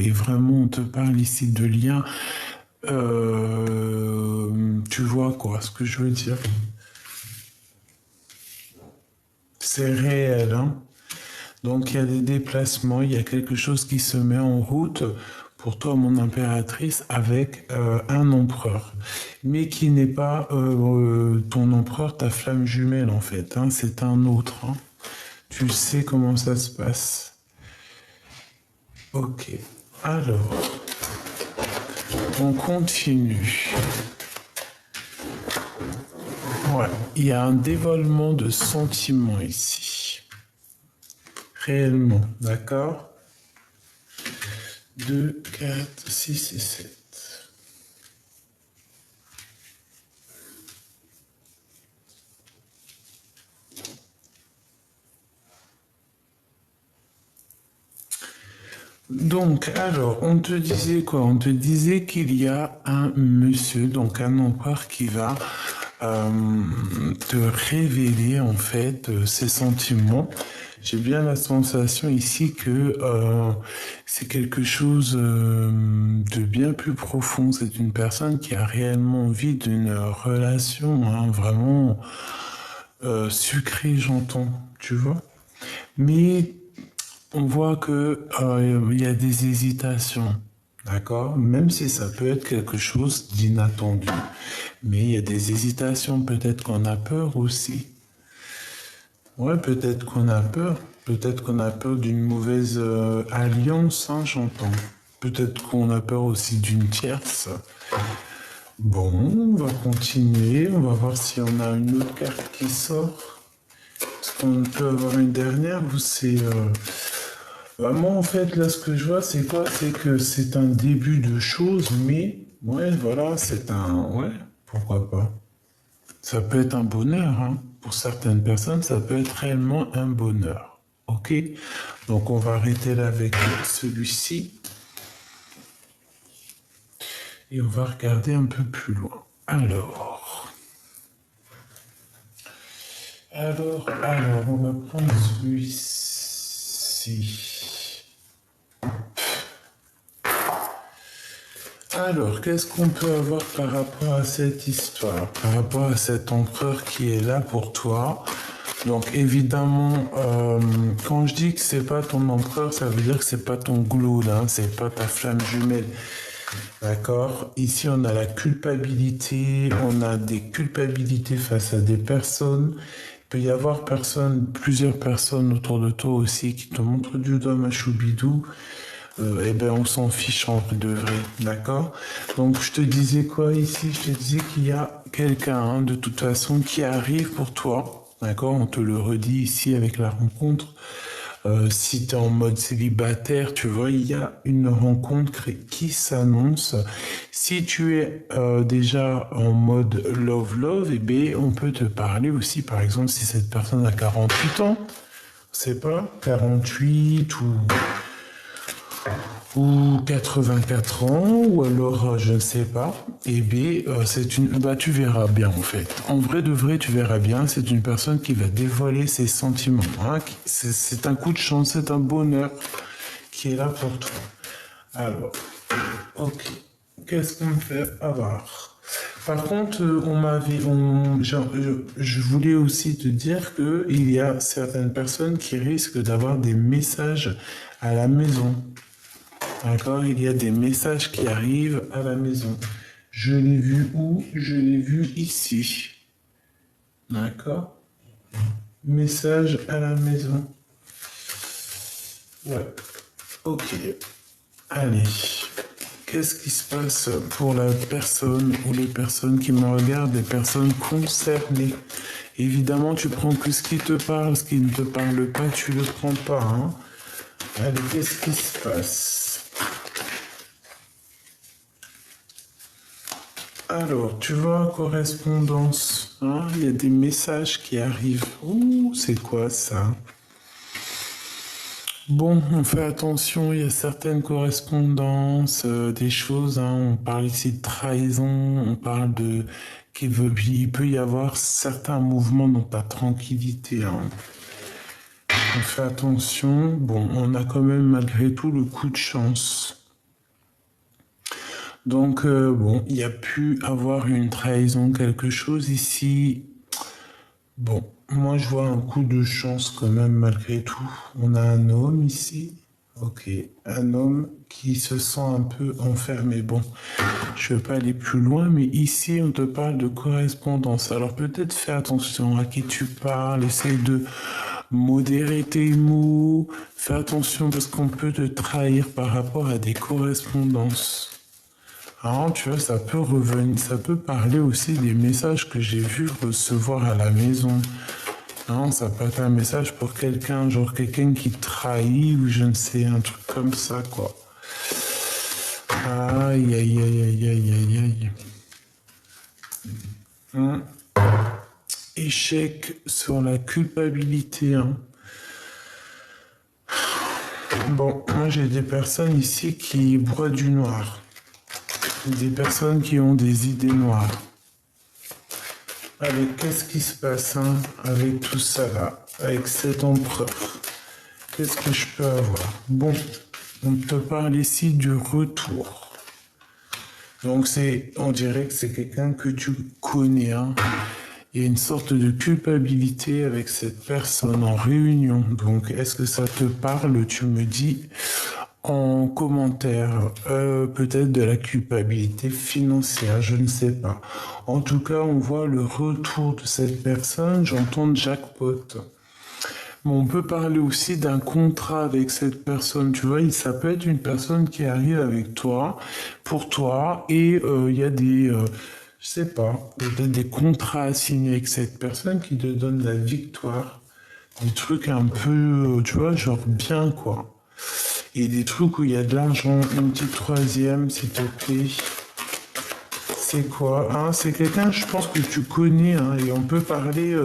Et vraiment, on te parle ici de liens. Tu vois quoi, ce que je veux dire? C'est réel, hein? Donc il y a des déplacements, il y a quelque chose qui se met en route pour toi, mon impératrice, avec un empereur, mais qui n'est pas ton empereur, ta flamme jumelle en fait, hein, c'est un autre. Hein. Tu sais comment ça se passe. Ok, alors, on continue. Ouais, il y a un dévoilement de sentiments ici. Réellement, d'accord? 2, 4, 6 et 7. Donc, alors, on te disait quoi? On te disait qu'il y a un monsieur, donc un empereur qui va te révéler en fait ses sentiments. J'ai bien la sensation ici que c'est quelque chose de bien plus profond. C'est une personne qui a réellement envie d'une relation, hein, vraiment sucrée, j'entends, tu vois. Mais on voit que il y a des hésitations, d'accord? Même si ça peut être quelque chose d'inattendu, mais il y a des hésitations. Peut-être qu'on a peur aussi. Ouais, peut-être qu'on a peur d'une mauvaise alliance, hein, j'entends. Peut-être qu'on a peur aussi d'une tierce. Bon, on va continuer. On va voir si on a une autre carte qui sort. Est-ce qu'on peut avoir une dernière ou c'est bah, moi, en fait, là, ce que je vois, c'est quoi? C'est que c'est un début de choses, mais ouais, voilà, c'est un. Ouais, pourquoi pas? Ça peut être un bonheur, hein. Pour certaines personnes, ça peut être réellement un bonheur. Ok? Donc, on va arrêter là avec celui-ci et on va regarder un peu plus loin. Alors, on va prendre celui-ci. Alors, qu'est-ce qu'on peut avoir par rapport à cette histoire, par rapport à cet empereur qui est là pour toi? Donc, évidemment, quand je dis que c'est pas ton empereur, ça veut dire que c'est pas ton glow, là, hein, c'est pas ta flamme jumelle. D'accord? Ici, on a la culpabilité, on a des culpabilités face à des personnes. Il peut y avoir plusieurs personnes autour de toi aussi qui te montrent du doigt machoubidou. Eh ben, on s'en fiche en vrai de vrai, d'accord? Donc, je te disais quoi ici? Je te disais qu'il y a quelqu'un, hein, de toute façon, qui arrive pour toi, d'accord? On te le redit ici avec la rencontre. Si tu es en mode célibataire, tu vois, il y a une rencontre qui s'annonce. Si tu es déjà en mode love, eh bien, on peut te parler aussi, par exemple, si cette personne a 48 ans, c'est pas 48 ou 84 ans, ou alors je ne sais pas, eh bien, bah, tu verras bien en fait. En vrai de vrai, tu verras bien, c'est une personne qui va dévoiler ses sentiments. Hein, c'est un coup de chance, c'est un bonheur qui est là pour toi. Alors, ok, qu'est-ce qu'on fait avoir? Par contre, je voulais aussi te dire que il y a certaines personnes qui risquent d'avoir des messages à la maison. D'accord, il y a des messages qui arrivent à la maison. Je l'ai vu où? Je l'ai vu ici. D'accord? Message à la maison. Ouais. Ok. Allez. Qu'est-ce qui se passe pour la personne ou les personnes qui me regardent, les personnes concernées? Évidemment, tu prends que ce qui te parle, ce qui ne te parle pas, tu le prends pas. Hein. Allez, qu'est-ce qui se passe? Alors, tu vois, correspondance, hein, il y a des messages qui arrivent. Ouh, c'est quoi ça? Bon, on fait attention, il y a certaines correspondances, des choses, hein, on parle ici de trahison, on parle de il peut y avoir certains mouvements dans ta tranquillité. Hein. On fait attention. Bon, on a quand même malgré tout le coup de chance. Donc, bon, il y a pu avoir une trahison, quelque chose ici. Bon, moi je vois un coup de chance quand même malgré tout. On a un homme ici. Ok, un homme qui se sent un peu enfermé. Bon, je ne vais pas aller plus loin, mais ici on te parle de correspondance. Alors peut-être fais attention à qui tu parles, essaye de modérer tes mots, fais attention parce qu'on peut te trahir par rapport à des correspondances. Alors, tu vois, ça peut revenir, ça peut parler aussi des messages que j'ai vu recevoir à la maison. Non, ça peut être un message pour quelqu'un, genre quelqu'un qui trahit ou je ne sais, un truc comme ça, quoi. Aïe, aïe, aïe, aïe, aïe, aïe, aïe. Hum. Échec sur la culpabilité, hein. Bon, moi j'ai des personnes ici qui broient du noir. Des personnes qui ont des idées noires. Avec qu'est-ce qui se passe hein, avec tout ça là, avec cet empereur? Qu'est-ce que je peux avoir? Bon, on te parle ici du retour. Donc on dirait que c'est quelqu'un que tu connais. Hein. Il y a une sorte de culpabilité avec cette personne en réunion. Donc est-ce que ça te parle? Tu me dis en commentaire, peut-être de la culpabilité financière, je ne sais pas. En tout cas, on voit le retour de cette personne, j'entends jackpot. Mais on peut parler aussi d'un contrat avec cette personne, tu vois, ça peut être une personne qui arrive avec toi, pour toi, et il y a je sais pas, peut-être des contrats à signer avec cette personne qui te donne la victoire. Des trucs un peu, tu vois, genre bien, quoi. Et des trucs où il y a de l'argent, une petite troisième, s'il te plaît. C'est quoi hein? C'est quelqu'un, je pense que tu connais, hein, et on peut parler,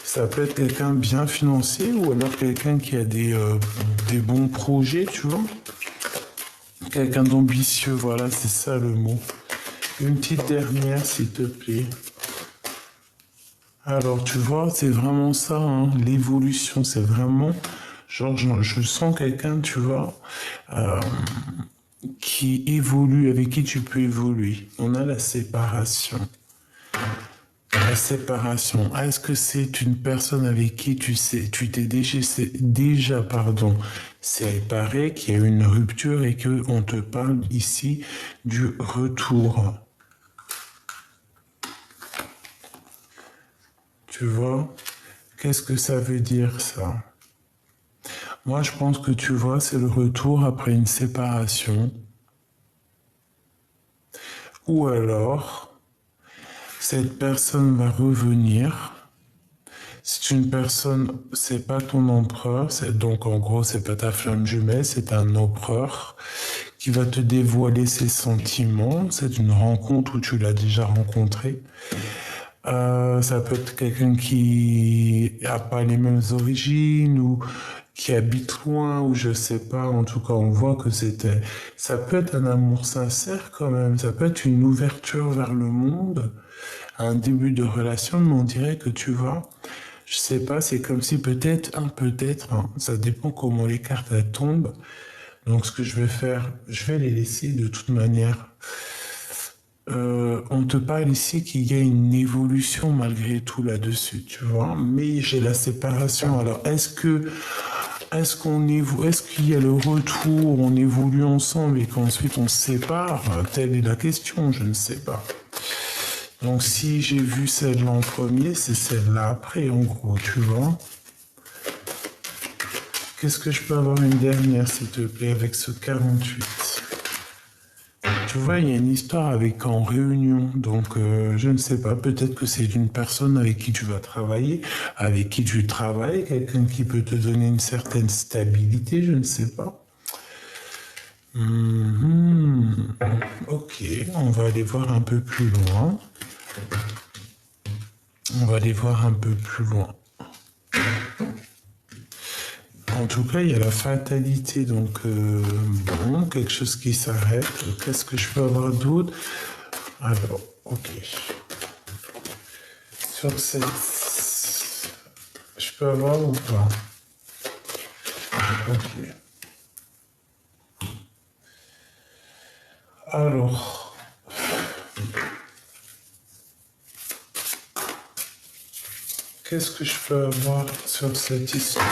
ça peut être quelqu'un bien financier ou alors quelqu'un qui a des bons projets, tu vois. Quelqu'un d'ambitieux, voilà, c'est ça le mot. Une petite dernière, s'il te plaît. Alors, tu vois, c'est vraiment ça, hein, l'évolution, c'est vraiment, genre, je sens quelqu'un, tu vois, euh, qui évolue, avec qui tu peux évoluer. On a la séparation. La séparation. Est-ce que c'est une personne avec qui tu sais, tu t'es déjà, pardon, séparé, qu'il y a eu une rupture et que on te parle ici du retour. Tu vois? Qu'est-ce que ça veut dire ça? Moi, je pense que tu vois, c'est le retour après une séparation. Ou alors, cette personne va revenir. C'est une personne, c'est pas ton empereur, donc en gros, c'est pas ta flamme jumelle, c'est un empereur qui va te dévoiler ses sentiments. C'est une rencontre où tu l'as déjà rencontré. Ça peut être quelqu'un qui a pas les mêmes origines ou qui habite loin ou je sais pas. En tout cas, on voit que ça peut être un amour sincère quand même. Ça peut être une ouverture vers le monde, un début de relation, mais on dirait que tu vois, je sais pas, c'est comme si peut-être, hein, ça dépend comment les cartes elles tombent. Donc ce que je vais faire, je vais les laisser de toute manière. On te parle ici qu'il y a une évolution malgré tout là-dessus, tu vois. Mais j'ai la séparation. Alors, est-ce qu'il y a le retour, on évolue ensemble et qu'ensuite on se sépare? Telle est la question, je ne sais pas. Donc, si j'ai vu celle-là en premier, c'est celle-là après, en gros, tu vois. Qu'est-ce que je peux avoir une dernière, s'il te plaît, avec ce 48? Tu vois, il y a une histoire avec en réunion, donc je ne sais pas, peut-être que c'est une personne avec qui tu vas travailler, avec qui tu travailles, quelqu'un qui peut te donner une certaine stabilité, je ne sais pas. Mhm. Ok, on va aller voir un peu plus loin. On va aller voir un peu plus loin. En tout cas, il y a la fatalité, donc bon, quelque chose qui s'arrête. Qu'est-ce que je peux avoir d'autre? Alors, ok. Sur cette... Je peux avoir ou pas? Ok. Alors, qu'est-ce que je peux avoir sur cette histoire?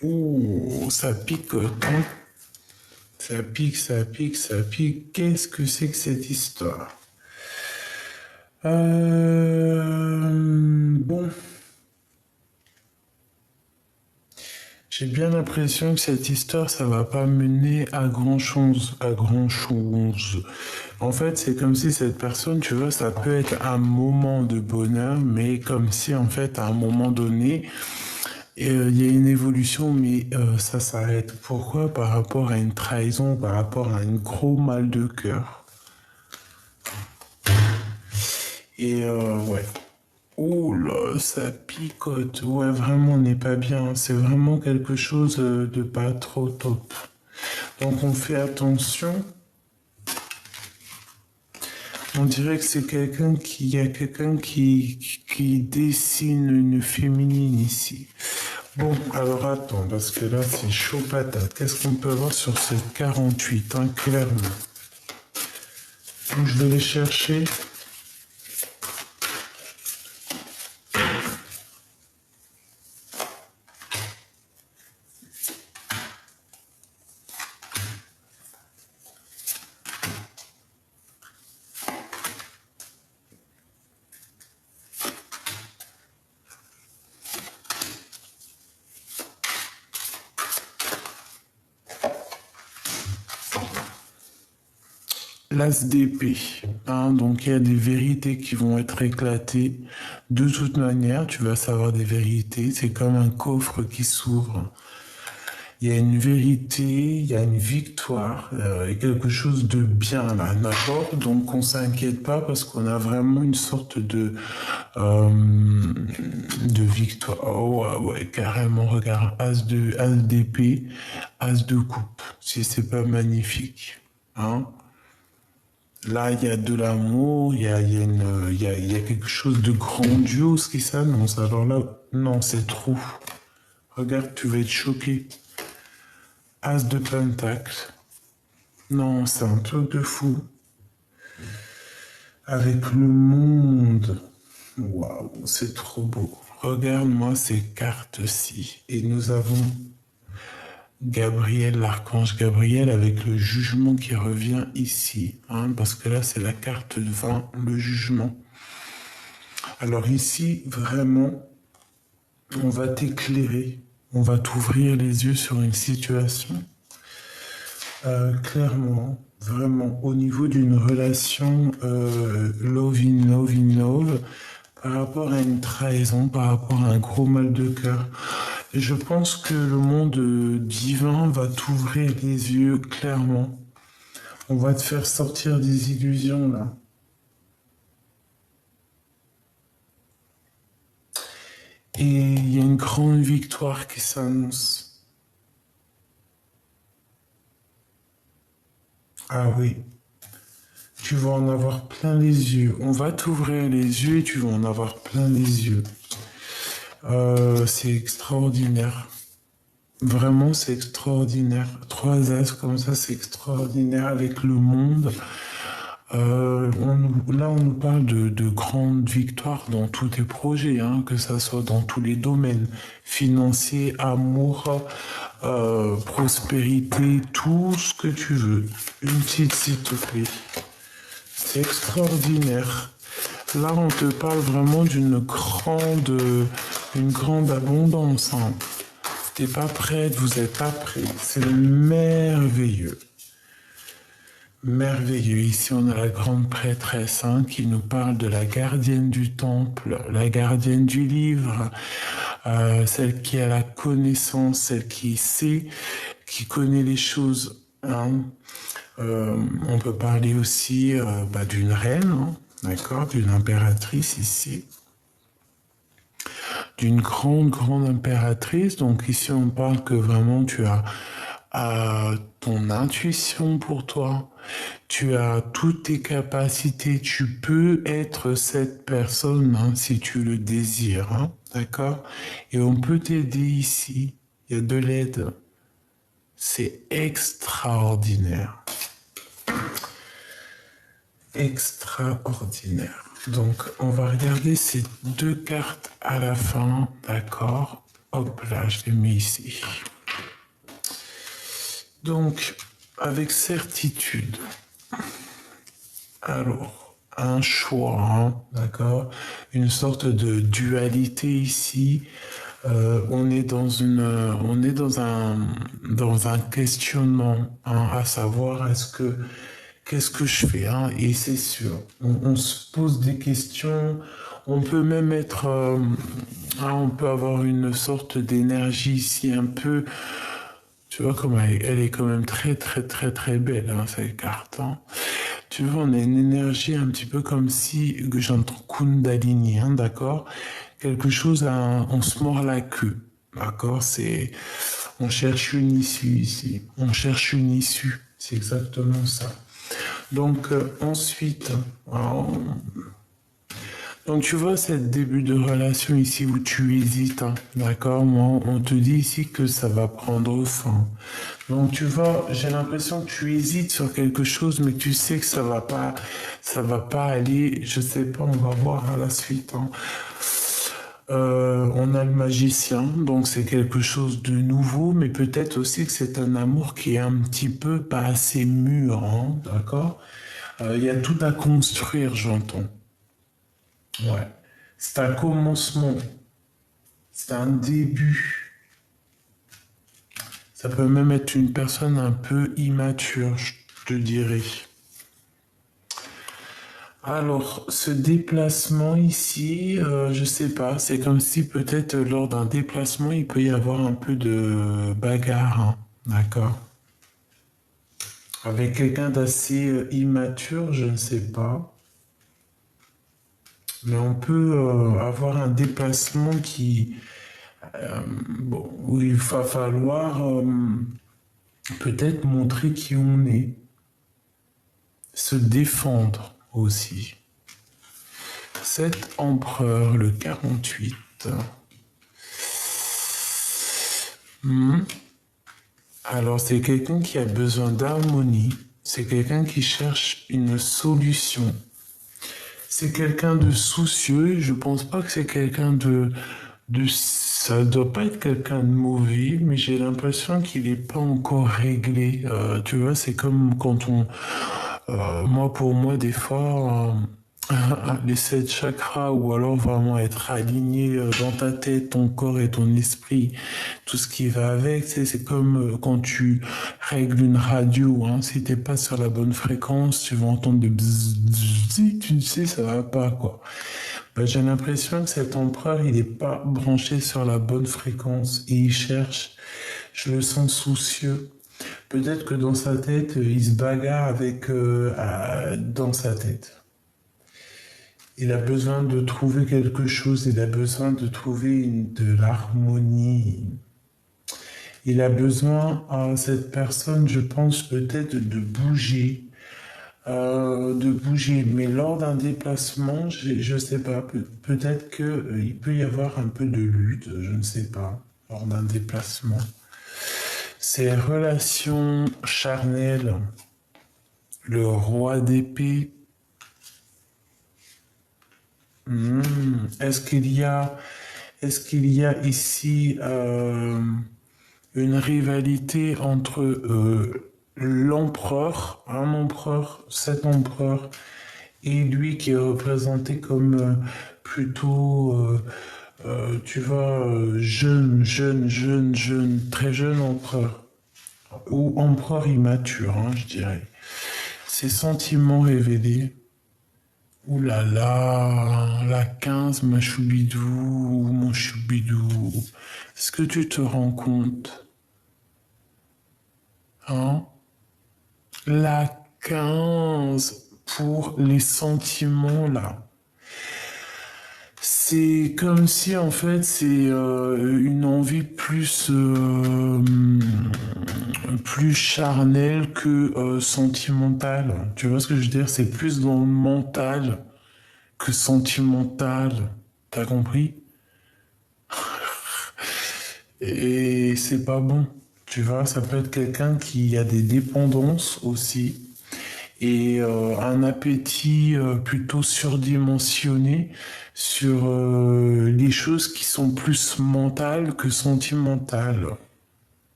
Ouh, ça picote, hein? Ça pique, ça pique, ça pique. Qu'est-ce que c'est que cette histoire? Bon. J'ai bien l'impression que cette histoire, ça va pas mener à grand-chose, à grand-chose. En fait, c'est comme si cette personne, tu vois, ça peut être un moment de bonheur, mais comme si, en fait, à un moment donné, il y a une évolution, mais ça s'arrête. Pourquoi? Par rapport à une trahison, par rapport à un gros mal de cœur. Et ouais. Oh là, ça picote. Ouais, vraiment, on n'est pas bien. C'est vraiment quelque chose de pas trop top. Donc on fait attention. On dirait que c'est quelqu'un qui, il y a quelqu'un qui dessine une féminine ici. Bon, alors attends, parce que là c'est chaud patate. Qu'est-ce qu'on peut voir sur cette 48, hein, clairement. Donc je vais les chercher. L'as d'épée, hein, donc il y a des vérités qui vont être éclatées. De toute manière, tu vas savoir des vérités. C'est comme un coffre qui s'ouvre. Il y a une vérité, il y a une victoire, il y a quelque chose de bien là, d'accord? Donc on s'inquiète pas parce qu'on a vraiment une sorte de victoire. Oh ouais, ouais, carrément, regarde, as d'épée, as de coupe. Si c'est pas magnifique, hein? Là, il y a de l'amour, il y a quelque chose de grandiose qui s'annonce. Alors là, non, c'est trop. Regarde, tu vas être choqué. As de pentacle. Non, c'est un truc de fou. Avec le monde. Waouh, c'est trop beau. Regarde-moi ces cartes-ci. Et nous avons Gabriel, l'archange Gabriel, avec le jugement qui revient ici. Hein, parce que là, c'est la carte 20, le jugement. Alors ici, vraiment, on va t'éclairer. On va t'ouvrir les yeux sur une situation. Clairement, vraiment, au niveau d'une relation love in love, par rapport à une trahison, par rapport à un gros mal de cœur. Je pense que le monde divin va t'ouvrir les yeux clairement. On va te faire sortir des illusions là. Et il y a une grande victoire qui s'annonce. Ah oui. Tu vas en avoir plein les yeux. On va t'ouvrir les yeux et tu vas en avoir plein les yeux. C'est extraordinaire. Vraiment, c'est extraordinaire. 3 as comme ça, c'est extraordinaire avec le monde. Là, on nous parle de grandes victoires dans tous tes projets, hein, que ça soit dans tous les domaines, financiers, amour, prospérité, tout ce que tu veux. Une petite, s'il te plaît. C'est extraordinaire. Là, on te parle vraiment une grande abondance. Hein. T'es pas prête, vous êtes pas prêts. C'est merveilleux. Merveilleux. Ici, on a la grande prêtresse hein, qui nous parle de la gardienne du temple, la gardienne du livre, celle qui a la connaissance, celle qui sait, qui connaît les choses. Hein. On peut parler aussi d'une reine, hein, d'accord, d'une impératrice ici, d'une grande impératrice. Donc ici, on parle que vraiment tu as ton intuition pour toi, tu as toutes tes capacités, tu peux être cette personne hein, si tu le désires, hein, d'accord? Et on peut t'aider ici, il y a de l'aide, c'est extraordinaire. Extraordinaire. Donc, on va regarder ces deux cartes à la fin, d'accord? Hop là, je les mets ici. Donc, avec certitude, alors, un choix, hein, d'accord? Une sorte de dualité ici. On est dans un questionnement, hein, à savoir qu'est-ce que je fais, hein? Et c'est sûr, on se pose des questions. On peut même être, on peut avoir une sorte d'énergie ici un peu. Tu vois comme elle est quand même très belle, hein, cette carte. Hein. Tu vois, on a une énergie un petit peu comme si, que j'entends Kundalini, hein, d'accord? Quelque chose, on se mord la queue, d'accord? On cherche une issue ici. On cherche une issue. C'est exactement ça. Donc, ensuite, alors, donc tu vois, c'est le début de relation ici où tu hésites, hein, d'accord? Moi, on te dit ici que ça va prendre fin. Donc tu vois, j'ai l'impression que tu hésites sur quelque chose, mais tu sais que ça va pas aller. Je sais pas, on va voir à la suite. Hein. On a le magicien, donc c'est quelque chose de nouveau, mais peut-être aussi que c'est un amour qui est un petit peu pas assez mûr, hein, d'accord? Il y a tout à construire, j'entends. Ouais. C'est un commencement. C'est un début. Ça peut même être une personne un peu immature, je te dirais. Alors, ce déplacement ici, je sais pas, c'est comme si peut-être lors d'un déplacement, il peut y avoir un peu de bagarre, hein, d'accord? Avec quelqu'un d'assez immature, je ne sais pas. Mais on peut avoir un déplacement bon, où il va falloir peut-être montrer qui on est, se défendre aussi. Cet empereur, le 48. Alors c'est quelqu'un qui a besoin d'harmonie, c'est quelqu'un qui cherche une solution. C'est quelqu'un de soucieux, je pense pas que c'est quelqu'un ça doit pas être quelqu'un de mauvais, mais j'ai l'impression qu'il est pas encore réglé. Tu vois, c'est comme quand moi pour moi des fois, les 7 chakras ou alors vraiment être aligné dans ta tête, ton corps et ton esprit, tout ce qui va avec, c'est comme quand tu règles une radio, hein, si t'es pas sur la bonne fréquence, tu vas entendre des bzzz, bzzz, tu sais, ça va pas, quoi. Ben, j'ai l'impression que cet empereur, il est pas branché sur la bonne fréquence et il cherche, je le sens soucieux. Peut-être que dans sa tête, il se bagarre dans sa tête. Il a besoin de trouver quelque chose, il a besoin de trouver de l'harmonie. Il a besoin à cette personne, je pense, peut-être de bouger. Mais lors d'un déplacement, je ne sais pas, peut-être qu'il peut y avoir un peu de lutte, je ne sais pas, lors d'un déplacement. Ces relations charnelles, le roi d'épée. Est-ce qu'il y a ici une rivalité entre l'empereur, un empereur, cet empereur, et lui qui est représenté comme plutôt, tu vois, très jeune empereur, ou empereur immature, hein, je dirais. Ses sentiments révélés. Ouh là là, la 15, ma choubidou, mon choubidou. Est-ce que tu te rends compte? Hein? La 15 pour les sentiments là. C'est comme si en fait c'est une envie plus charnelle que sentimentale. Tu vois ce que je veux dire? C'est plus dans le mental que sentimental. T'as compris? Et c'est pas bon. Tu vois, ça peut être quelqu'un qui a des dépendances aussi et un appétit plutôt surdimensionné sur les choses qui sont plus mentales que sentimentales.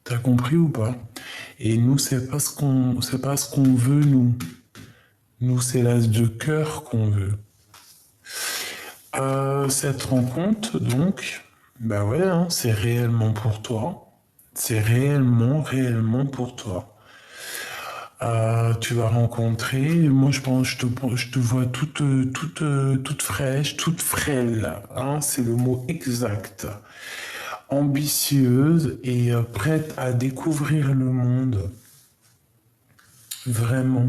T'as compris ou pas? Et nous, c'est pas ce qu'on veut, nous. Nous, c'est l'as de cœur qu'on veut. Cette rencontre, donc, bah ouais, hein, c'est réellement pour toi. C'est réellement, réellement pour toi. Tu vas rencontrer, moi je pense, je te vois toute fraîche, toute frêle, hein, c'est le mot exact. Ambitieuse et prête à découvrir le monde. Vraiment.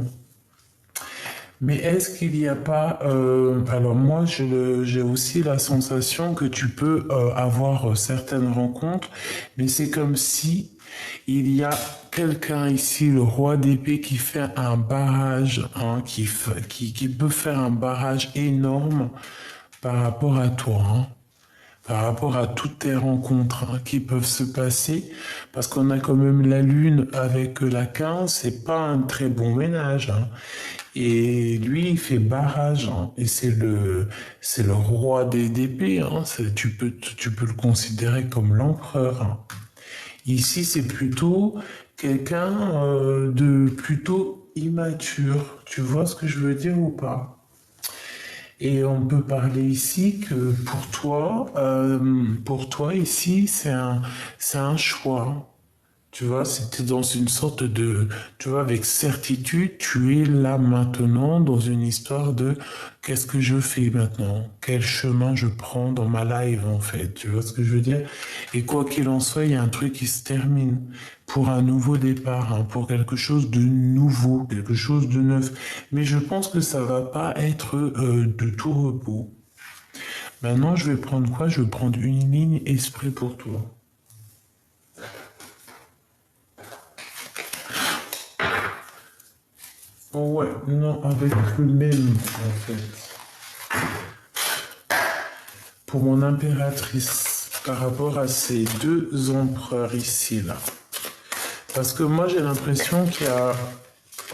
Mais est-ce qu'il n'y a pas... alors moi, j'ai aussi la sensation que tu peux avoir certaines rencontres, mais c'est comme si il y a quelqu'un ici, le roi d'épée, qui fait un barrage, hein, qui peut faire un barrage énorme par rapport à toi, hein, par rapport à toutes tes rencontres hein, qui peuvent se passer, parce qu'on a quand même la lune avec la 15, c'est pas un très bon ménage. Hein. Et lui, il fait barrage, hein, et c'est le roi des d'épée, hein, tu peux le considérer comme l'empereur. Hein. Ici, c'est plutôt quelqu'un de plutôt immature. Tu vois ce que je veux dire ou pas? Et on peut parler ici que pour toi ici, c'est un choix. Tu vois, c'était dans une sorte de, tu vois, avec certitude, tu es là maintenant dans une histoire de qu'est-ce que je fais maintenant? Quel chemin je prends dans ma life, en fait? Tu vois ce que je veux dire? Et quoi qu'il en soit, il y a un truc qui se termine pour un nouveau départ, hein, pour quelque chose de nouveau, quelque chose de neuf. Mais je pense que ça va pas être de tout repos. Maintenant, je vais prendre quoi? Je vais prendre une ligne esprit pour toi. Oh ouais, non, avec le même, en fait. Pour mon impératrice, par rapport à ces deux empereurs ici, là. Parce que moi, j'ai l'impression qu'il y a...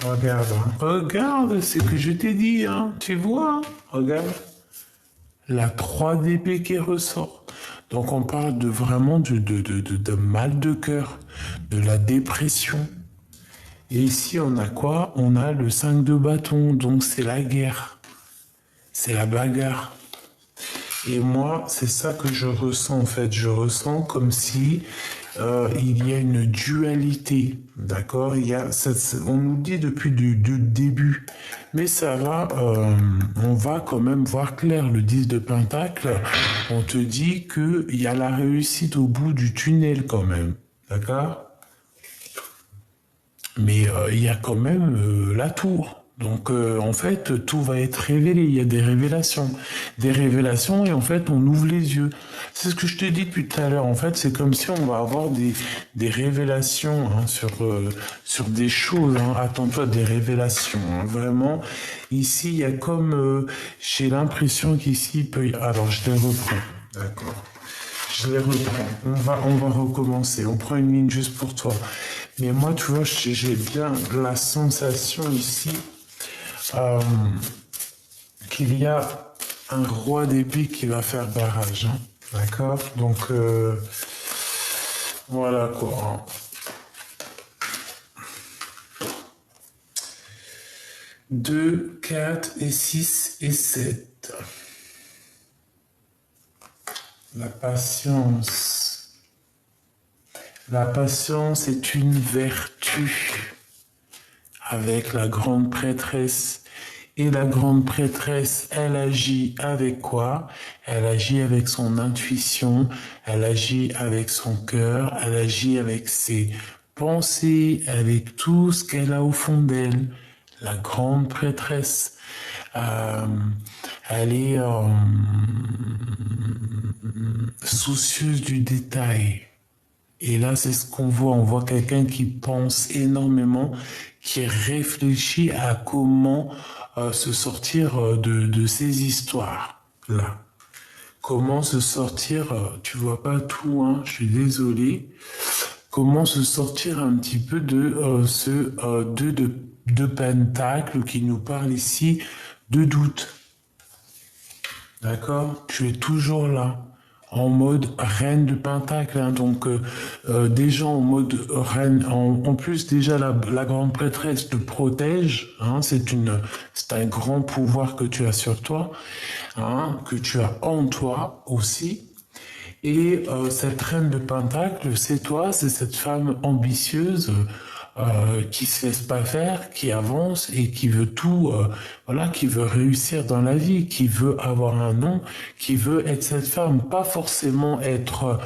Regarde, hein. Regarde, c'est ce que je t'ai dit, hein. Tu vois, regarde. La 3 d'épée qui ressort. Donc, on parle de vraiment de mal de cœur, de la dépression. Et ici, on a quoi? On a le 5 de bâton, donc c'est la guerre. C'est la bagarre. Et moi, c'est ça que je ressens en fait. Je ressens comme si il y a une dualité, d'accord? On nous dit depuis le début, mais ça va, on va quand même voir clair. Le 10 de Pentacle, on te dit qu'il y a la réussite au bout du tunnel quand même, d'accord? Mais il y a quand même la tour. Donc en fait, tout va être révélé. Il y a des révélations. Des révélations et en fait, on ouvre les yeux. C'est ce que je te dis depuis tout à l'heure. En fait, c'est comme si on va avoir des révélations hein, sur des choses. Hein. Attends-toi des révélations. Hein. Vraiment, ici, il y a comme... j'ai l'impression qu'ici, il peut y... Alors, je les reprends. D'accord. Je les reprends. On va recommencer. On prend une ligne juste pour toi. Mais moi, tu vois, j'ai bien la sensation ici qu'il y a un roi d'épée qui va faire barrage. Hein. D'accord? Donc, voilà quoi. 2, 4 et 6 et 7. La patience. La patience est une vertu. avec la grande prêtresse. Et la grande prêtresse, elle agit avec quoi? Elle agit avec son intuition, elle agit avec son cœur, elle agit avec ses pensées, avec tout ce qu'elle a au fond d'elle. La grande prêtresse, euh, elle est soucieuse du détail. Et là, c'est ce qu'on voit. On voit quelqu'un qui pense énormément, qui réfléchit à comment se sortir de ces histoires-là. Comment se sortir, tu vois pas tout, hein, je suis désolé. Comment se sortir un petit peu de ce 2 de pentacle qui nous parle ici de doute. D'accord? Tu es toujours là, en mode reine de pentacle, hein, donc déjà en mode reine, en plus déjà la grande prêtresse te protège, hein, c'est un grand pouvoir que tu as sur toi, hein, que tu as en toi aussi. Et cette reine de pentacle, c'est toi, c'est cette femme ambitieuse qui se laisse pas faire, qui avance et qui veut tout, voilà, qui veut réussir dans la vie, qui veut avoir un nom, qui veut être cette femme, pas forcément être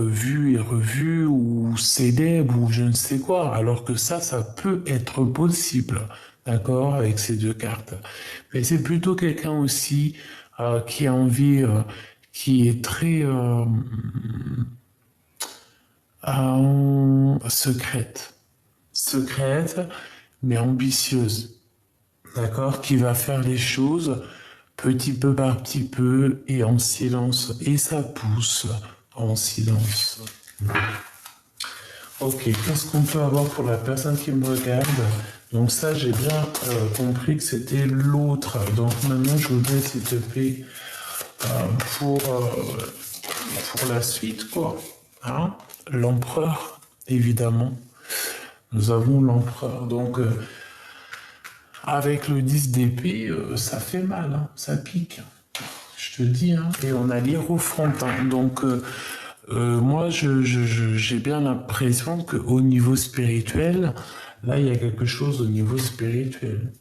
vue et revue ou célèbre ou je ne sais quoi, alors que ça peut être possible, d'accord, avec ces deux cartes. Mais c'est plutôt quelqu'un aussi qui a envie, qui est très secrète, mais ambitieuse, d'accord, qui va faire les choses petit peu par petit peu et en silence, et ça pousse en silence. Ok, qu'est-ce qu'on peut avoir pour la personne qui me regarde? Donc ça, j'ai bien compris que c'était l'autre. Donc maintenant, je voudrais, s'il te plaît, pour la suite, quoi. Hein? L'empereur, évidemment. Nous avons l'empereur. Donc, avec le 10 d'épée, ça fait mal, hein, ça pique. Je te dis, hein. Et on a l'hiérophante. Donc, moi, j'ai bien l'impression qu'au niveau spirituel, là, il y a quelque chose au niveau spirituel.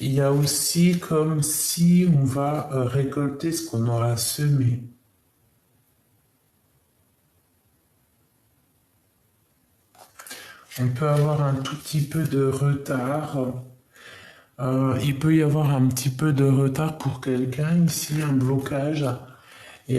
Il y a aussi comme si on va récolter ce qu'on aura semé. On peut avoir un tout petit peu de retard. Il peut y avoir un petit peu de retard pour quelqu'un ici, un blocage. Et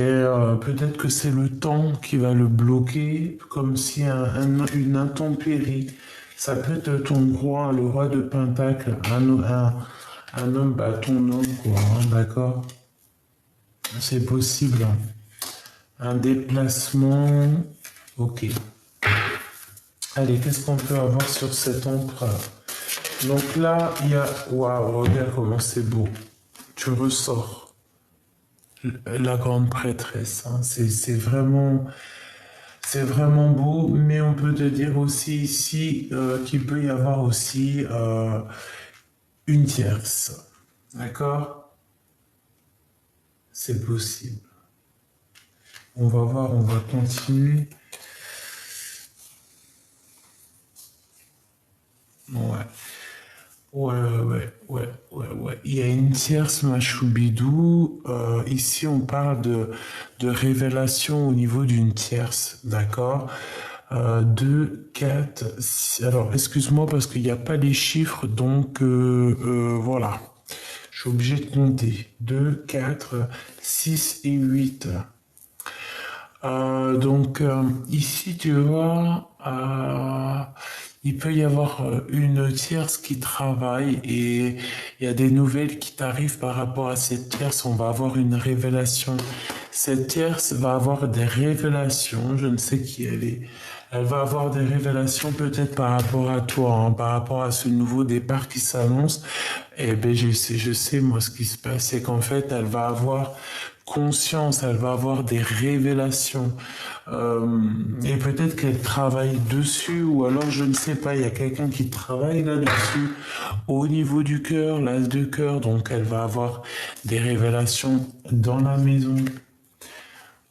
peut-être que c'est le temps qui va le bloquer, comme si une intempérie. Ça peut être ton roi, le roi de Pentacle, un homme, bah, ton homme, quoi, hein, d'accord? C'est possible. Un déplacement, ok. Allez, qu'est-ce qu'on peut avoir sur cet empereur? Donc là, il y a... Waouh, regarde comment c'est beau. Tu ressors. La grande prêtresse, hein. C'est vraiment beau, mais on peut te dire aussi ici qu'il peut y avoir aussi une tierce. D'accord? C'est possible. On va voir, on va continuer. Ouais. Il y a une tierce Machoubidou. Ici, on parle de révélation au niveau d'une tierce, d'accord? 2, 4, 6. Alors, excuse-moi parce qu'il n'y a pas les chiffres, donc voilà. Je suis obligé de compter. 2, 4, 6 et 8. Donc, ici, tu vois, il peut y avoir une tierce qui travaille et il y a des nouvelles qui t'arrivent par rapport à cette tierce. On va avoir une révélation. Cette tierce va avoir des révélations. Je ne sais qui elle est. Elle va avoir des révélations peut-être par rapport à toi, hein, par rapport à ce nouveau départ qui s'annonce. Eh ben, je sais, moi, ce qui se passe, c'est qu'en fait, elle va avoir conscience, elle va avoir des révélations. Et peut-être qu'elle travaille dessus, ou alors je ne sais pas, il y a quelqu'un qui travaille là-dessus, au niveau du cœur, l'as de cœur, donc elle va avoir des révélations dans la maison.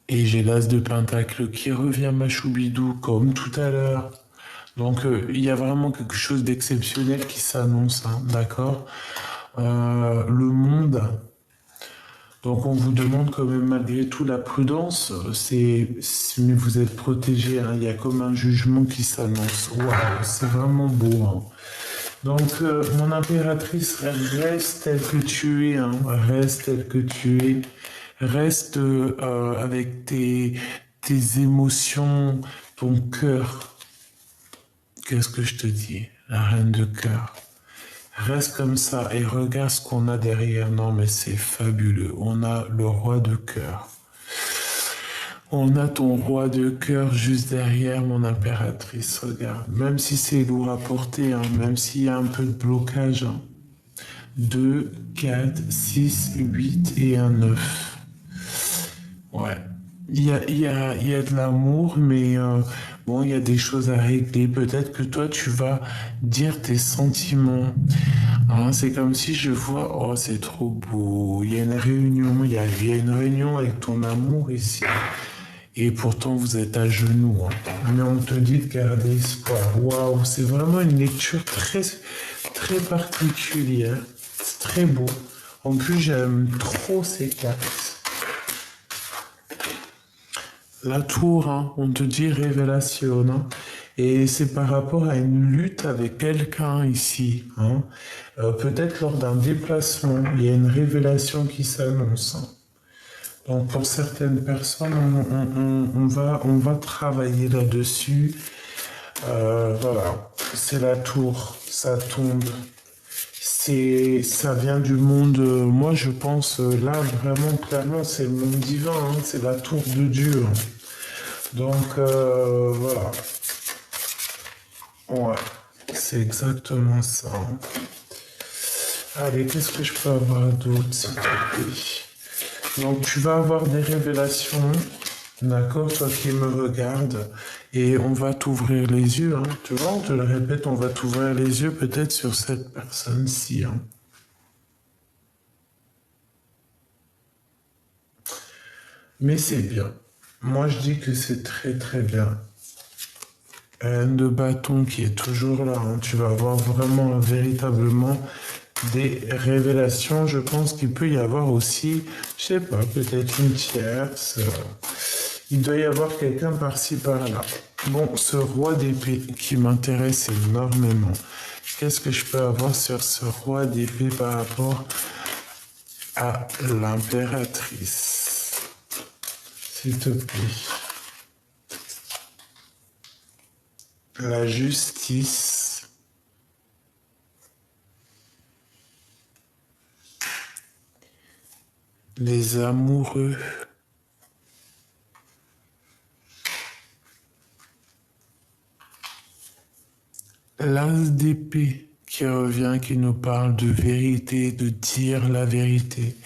Et j'ai l'as de pentacle qui revient Machoubidou comme tout à l'heure. Donc il y a vraiment quelque chose d'exceptionnel qui s'annonce, hein, d'accord. Le monde. Donc on vous demande quand même malgré tout la prudence. Mais vous êtes protégé, hein. Il y a comme un jugement qui s'annonce. Waouh, c'est vraiment beau, hein. Donc mon impératrice, reste telle que tu es, hein. Reste telle que tu es. Reste avec tes émotions, ton cœur. Qu'est-ce que je te dis? La reine de cœur. Reste comme ça et regarde ce qu'on a derrière. Non, mais c'est fabuleux. On a le roi de cœur. On a ton roi de cœur juste derrière mon impératrice. Regarde. Même si c'est lourd à porter, hein, même s'il y a un peu de blocage. Hein. 2, 4, 6, 8 et un 9. Ouais. Il y a de l'amour, mais bon, il y a des choses à régler. Peut-être que toi, tu vas dire tes sentiments. Hein, c'est comme si je vois, oh, c'est trop beau. Il y a une réunion, il y a une réunion avec ton amour ici. Et pourtant, vous êtes à genoux. Hein. Mais on te dit de garder espoir. Waouh, c'est vraiment une lecture très, très particulière. C'est très beau. En plus, j'aime trop ces cartes. La tour, hein, on te dit révélation, hein, et c'est par rapport à une lutte avec quelqu'un ici. Hein. Peut-être lors d'un déplacement, il y a une révélation qui s'annonce. Hein. Donc pour certaines personnes, on va travailler là-dessus. Voilà, c'est la tour, ça tombe. Ça vient du monde, moi je pense, là vraiment clairement c'est le monde divin, hein, c'est la tour de Dieu. Hein. Donc voilà. Ouais, c'est exactement ça. Hein. Allez, qu'est-ce que je peux avoir d'autre, s'il te plaît? Donc tu vas avoir des révélations, d'accord, toi qui me regardes, et on va t'ouvrir les yeux, hein. Tu vois, on te le répète, on va t'ouvrir les yeux peut-être sur cette personne-ci. Hein. Mais c'est bien. Moi, je dis que c'est très très bien. Reine de bâton qui est toujours là. Hein. Tu vas avoir vraiment, véritablement des révélations. Je pense qu'il peut y avoir aussi, je sais pas, peut-être une tierce. Il doit y avoir quelqu'un par-ci par-là. Bon, ce roi d'épée qui m'intéresse énormément. Qu'est-ce que je peux avoir sur ce roi d'épée par rapport à l'impératrice? S'il te plaît. La justice. Les amoureux. L'as d'épée qui revient, qui nous parle de vérité, de dire la vérité.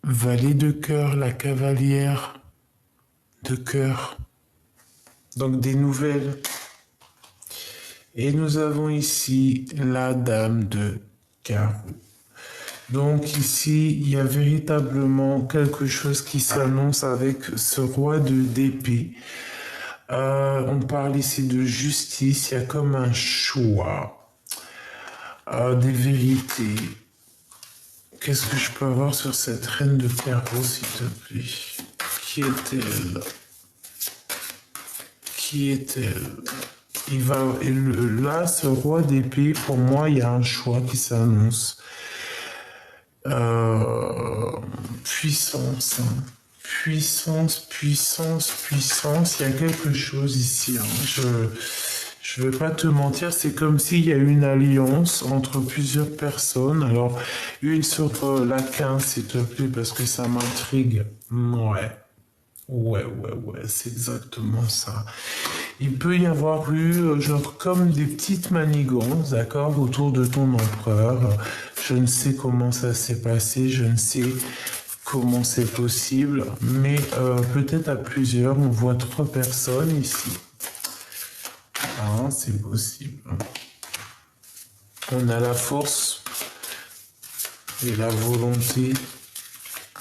Valet de cœur, la cavalière de cœur. Donc des nouvelles. Et nous avons ici la dame de carreau. Donc ici, il y a véritablement quelque chose qui s'annonce avec ce roi d'épée. On parle ici de justice, il y a comme un choix, des vérités. Qu'est-ce que je peux avoir sur cette reine de carreau, s'il te plaît? Qui est-elle? Qui est-elle? Là, ce roi d'épée, pour moi, il y a un choix qui s'annonce. Puissance, hein. Puissance, puissance, puissance. Il y a quelque chose ici. Hein. Je vais pas te mentir, c'est comme s'il y a une alliance entre plusieurs personnes. Alors, une sur la 15, s'il te plaît, parce que ça m'intrigue. Ouais. Ouais, c'est exactement ça. Il peut y avoir eu, genre, comme des petites manigances, d'accord, autour de ton empereur. Je ne sais comment ça s'est passé, je ne sais comment c'est possible, mais peut-être à plusieurs, on voit 3 personnes ici. Ah, c'est possible. On a la force et la volonté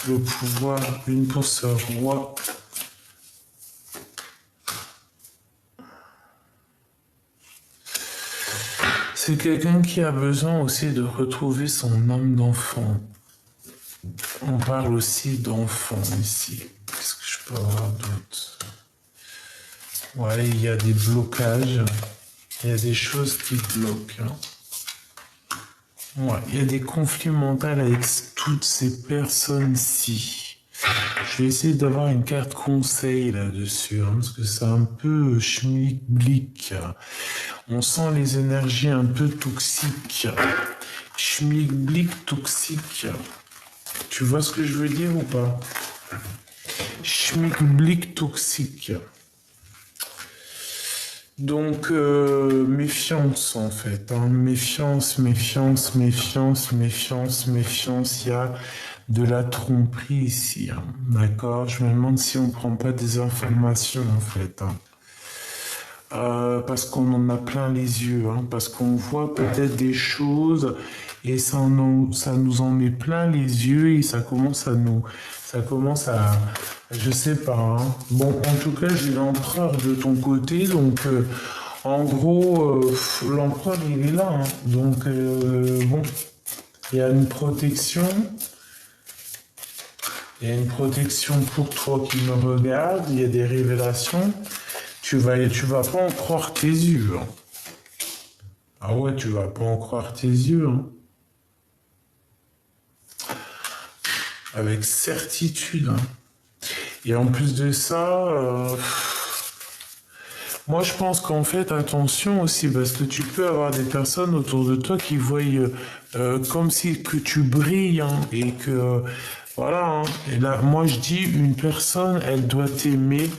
le pouvoir, une pour ce roi. C'est quelqu'un qui a besoin aussi de retrouver son âme d'enfant. On parle aussi d'enfant ici. Qu'est-ce que je peux avoir d'autre? Ouais, il y a des blocages. Il y a des choses qui bloquent. Ouais, il y a des conflits mentaux avec toutes ces personnes-ci. Je vais essayer d'avoir une carte conseil là-dessus, parce que c'est un peu schmilblick. On sent les énergies un peu toxiques. Schmilblick toxique. Tu vois ce que je veux dire ou pas? Schmilblick toxique. Donc, méfiance en fait. Méfiance, méfiance, méfiance, méfiance, méfiance. Il y a de la tromperie ici. D'accord? Je me demande si on ne prend pas des informations en fait. Parce qu'on en a plein les yeux. Parce qu'on voit peut-être des choses et ça nous en met plein les yeux et ça commence à, je sais pas. Bon, en tout cas, j'ai l'empereur de ton côté, donc en gros, l'empereur il est là. Donc bon, il y a une protection. Il y a une protection pour toi qui me regarde. Il y a des révélations. Tu vas pas en croire tes yeux. Ah ouais, tu vas pas en croire tes yeux. Avec certitude. Et en plus de ça, moi je pense qu'en fait, attention aussi, parce que tu peux avoir des personnes autour de toi qui voient comme si que tu brilles, et que voilà. Et là, moi je dis, une personne, elle doit t'aimer.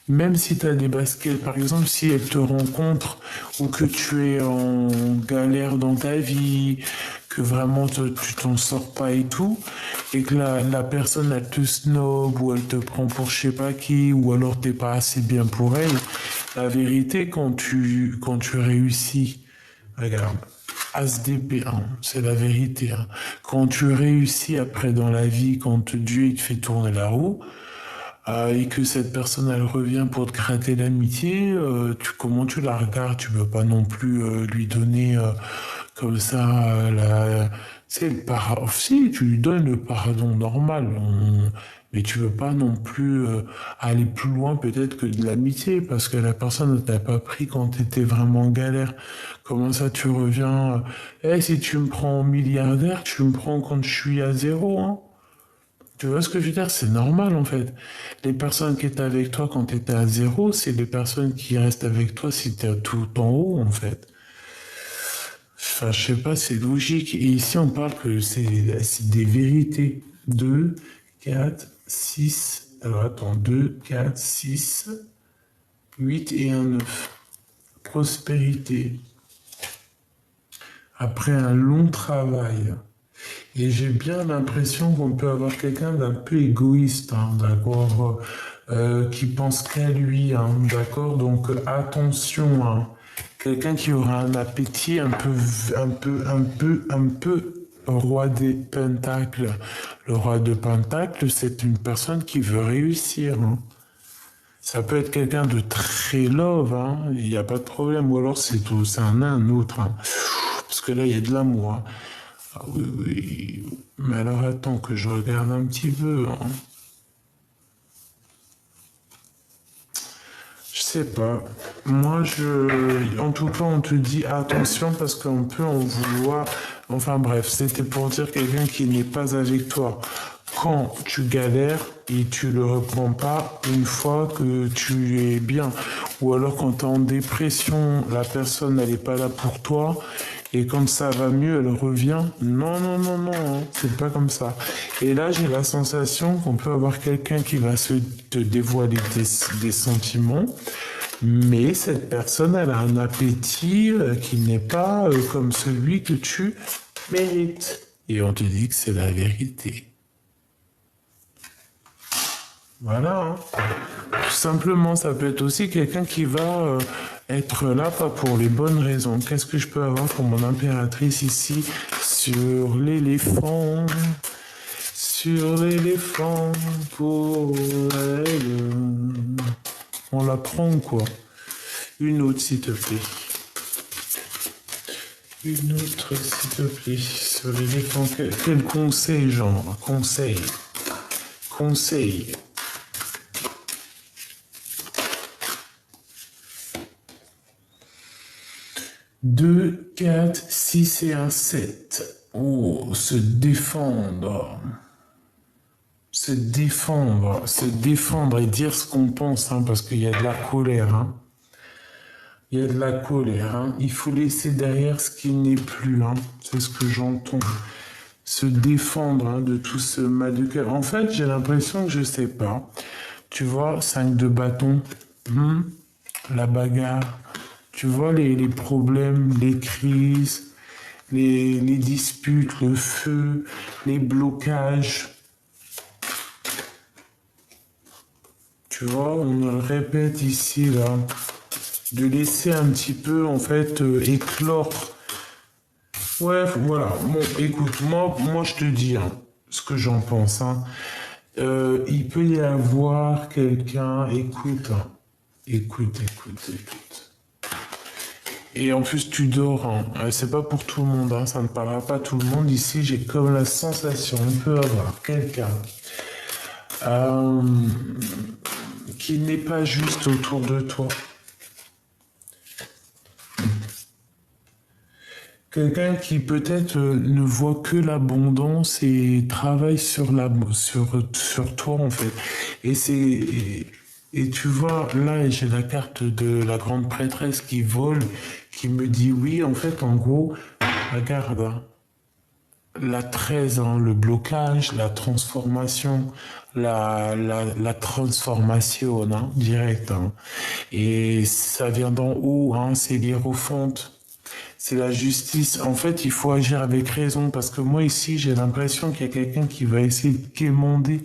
Même si tu as des baskets, par exemple, si elle te rencontre ou que tu es en galère dans ta vie, que vraiment tu t'en sors pas et tout, et que la personne elle te snob ou elle te prend pour je sais pas qui, ou alors t'es pas assez bien pour elle, la vérité quand tu réussis, regarde, As d'épée, c'est la vérité. Quand tu réussis après dans la vie, quand Dieu il te fait tourner la roue, et que cette personne elle revient pour te gratter l'amitié, comment tu la regardes? Tu peux pas non plus lui donner comme ça c'est le pardon. Si tu lui donnes le pardon normal, mais tu veux pas non plus aller plus loin peut-être que de l'amitié parce que la personne ne t'a pas pris quand tu étais vraiment en galère. Comment ça tu reviens? Si tu me prends milliardaire, tu me prends quand je suis à zéro. Tu vois ce que je veux dire? C'est normal en fait. Les personnes qui étaient avec toi quand tu étais à zéro, c'est les personnes qui restent avec toi si tu es tout en haut en fait. Enfin, je sais pas, c'est logique. Et ici, on parle que c'est des vérités. 2, 4, 6. Alors attends, 2, 4, 6, 8 et un 9. Prospérité. Après un long travail. Et j'ai bien l'impression qu'on peut avoir quelqu'un d'un peu égoïste, d'accord, qui pense qu'à lui, d'accord. Donc attention, quelqu'un qui aura un appétit un peu roi des pentacles. Le roi de pentacles, c'est une personne qui veut réussir. Ça peut être quelqu'un de très love, il n'y a pas de problème. Ou alors c'est un autre. Parce que là, il y a de l'amour. Ah oui, oui. Mais alors attends que je regarde un petit peu. Je sais pas. Moi, en tout cas, on te dit attention parce qu'on peut en vouloir. Enfin bref, c'était pour dire quelqu'un qui n'est pas avec toi. Quand tu galères et tu le reprends pas une fois que tu es bien. Ou alors quand tu es en dépression, la personne elle n'est pas là pour toi. Et quand ça va mieux, elle revient. Non, non, non, non, c'est pas comme ça. Et là, j'ai la sensation qu'on peut avoir quelqu'un qui va te dévoiler des sentiments. Mais cette personne, elle a un appétit qui n'est pas comme celui que tu mérites. Et on te dit que c'est la vérité. Voilà. Tout simplement, ça peut être aussi quelqu'un qui va être là pas pour les bonnes raisons. Qu'est-ce que je peux avoir pour mon impératrice ici sur l'éléphant? sur l'éléphant pour elle. On la prend quoi? Une autre s'il te plaît. Une autre s'il te plaît. Sur l'éléphant. Quel conseil genre? Conseil. Conseil. 2, 4, 6 et un 7. Oh, se défendre. Se défendre. Se défendre et dire ce qu'on pense, hein, parce qu'il y a de la colère. Hein. Il y a de la colère. Hein. Il faut laisser derrière ce qui n'est plus. Hein. C'est ce que j'entends. Se défendre hein, de tout ce mal de cœur. En fait, j'ai l'impression que je sais pas. Tu vois, 5 de bâton. La bagarre. Tu vois les problèmes, les crises, les disputes, le feu, les blocages. Tu vois, on me le répète ici, là. De laisser un petit peu, en fait, éclore. Ouais, voilà. Bon, écoute, moi je te dis hein, ce que j'en pense. Hein. Il peut y avoir quelqu'un, écoute, hein. Écoute. Et en plus, tu dors. Hein. C'est pas pour tout le monde. Hein. Ça ne parlera pas à tout le monde. Ici, j'ai comme la sensation, on peut avoir quelqu'un qui n'est pas juste autour de toi. Quelqu'un qui peut-être ne voit que l'abondance et travaille sur toi en fait. Et tu vois là j'ai la carte de la grande prêtresse qui vole, qui me dit oui en fait en gros regarde hein, la 13 hein, le blocage, la transformation, la transformation hein, direct hein. Et ça vient d'en haut hein, c'est l'hiérophante. C'est la justice. En fait, il faut agir avec raison parce que moi ici, j'ai l'impression qu'il y a quelqu'un qui va essayer de quémander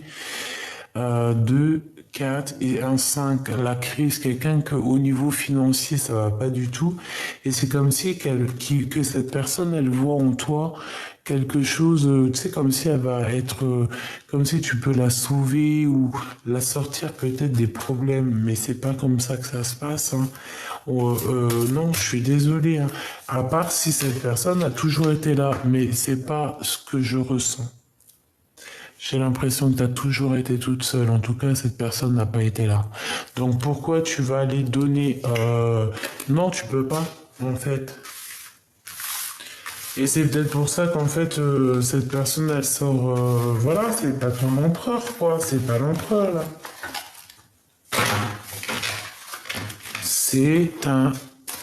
2, 4 et un 5. La crise, quelqu'un qu'au niveau financier, ça va pas du tout. Et c'est comme si que cette personne, elle voit en toi quelque chose, tu sais, comme si elle va être, comme si tu peux la sauver ou la sortir peut-être des problèmes. Mais c'est pas comme ça que ça se passe. Hein. Non, je suis désolé. Hein. À part si cette personne a toujours été là, mais c'est pas ce que je ressens. J'ai l'impression que tu as toujours été toute seule. En tout cas, cette personne n'a pas été là. Donc pourquoi tu vas aller donner Non, tu peux pas, en fait. Et c'est peut-être pour ça qu'en fait, cette personne, elle sort... voilà, c'est pas ton empereur, quoi. C'est pas l'empereur, là. C'est un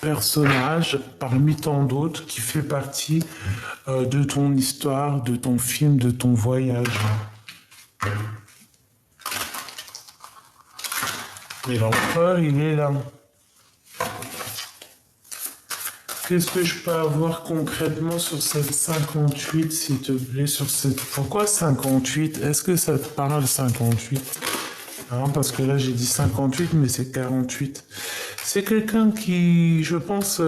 personnage parmi tant d'autres qui fait partie de ton histoire, de ton film, de ton voyage. Mais l'empereur, il est là. Qu'est-ce que je peux avoir concrètement sur cette 58, s'il te plaît, sur cette... Pourquoi 58? Est-ce que ça te parle 58? Non, parce que là j'ai dit 58, mais c'est 48. C'est quelqu'un qui, je pense,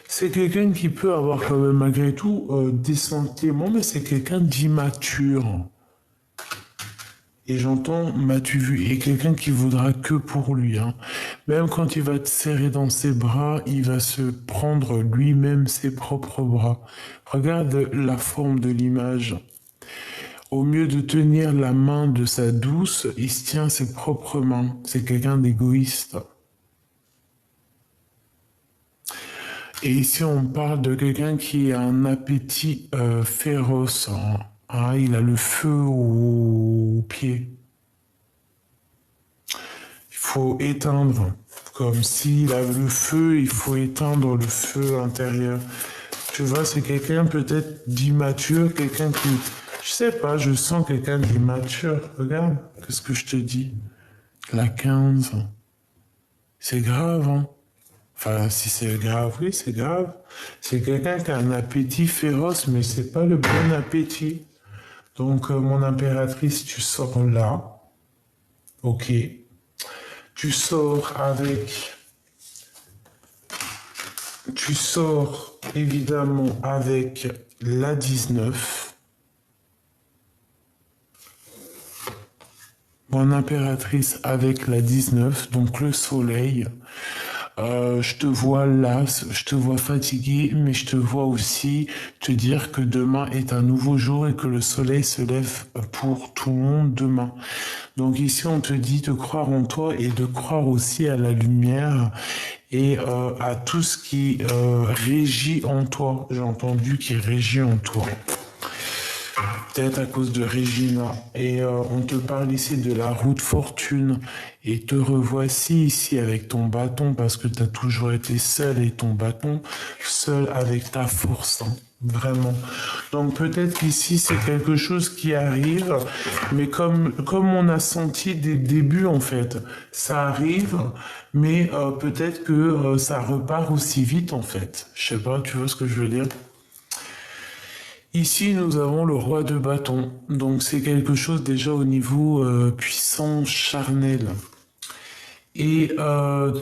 c'est quelqu'un qui peut avoir quand même malgré tout des sentiments, mais c'est quelqu'un d'immature. Et j'entends, m'as-tu vu? Et quelqu'un qui voudra que pour lui. Hein. Même quand il va te serrer dans ses bras, il va se prendre lui-même ses propres bras. Regarde la forme de l'image. Au mieux de tenir la main de sa douce, il se tient ses propres mains. C'est quelqu'un d'égoïste. Et ici, on parle de quelqu'un qui a un appétit féroce. Hein. Ah, il a le feu au pied. Il faut éteindre. Comme s'il a le feu, il faut éteindre le feu intérieur. Tu vois, c'est quelqu'un peut-être d'immature, quelqu'un qui... Je sais pas, je sens quelqu'un d'immature. Regarde, qu'est-ce que je te dis? La 15. C'est grave, hein? Enfin, si c'est grave, oui, c'est grave. C'est quelqu'un qui a un appétit féroce, mais c'est pas le bon appétit. Donc, mon impératrice, tu sors là. Ok. Tu sors avec... Tu sors évidemment avec la 19. Bonne impératrice avec la 19, donc le soleil. Je te vois las, je te vois fatigué, mais je te vois aussi te dire que demain est un nouveau jour et que le soleil se lève pour tout le monde demain. Donc ici, on te dit de croire en toi et de croire aussi à la lumière et à tout ce qui régit en toi. J'ai entendu qui régit en toi. Peut-être à cause de Regina. Et on te parle ici de la roue de fortune. Et te revoici ici avec ton bâton parce que tu as toujours été seul et ton bâton, seul avec ta force. Hein. Vraiment. Donc peut-être qu'ici c'est quelque chose qui arrive, mais comme on a senti dès le début en fait, ça arrive, mais peut-être que ça repart aussi vite en fait. Je sais pas, tu vois ce que je veux dire? Ici, nous avons le roi de bâton. Donc, c'est quelque chose déjà au niveau puissant charnel. Et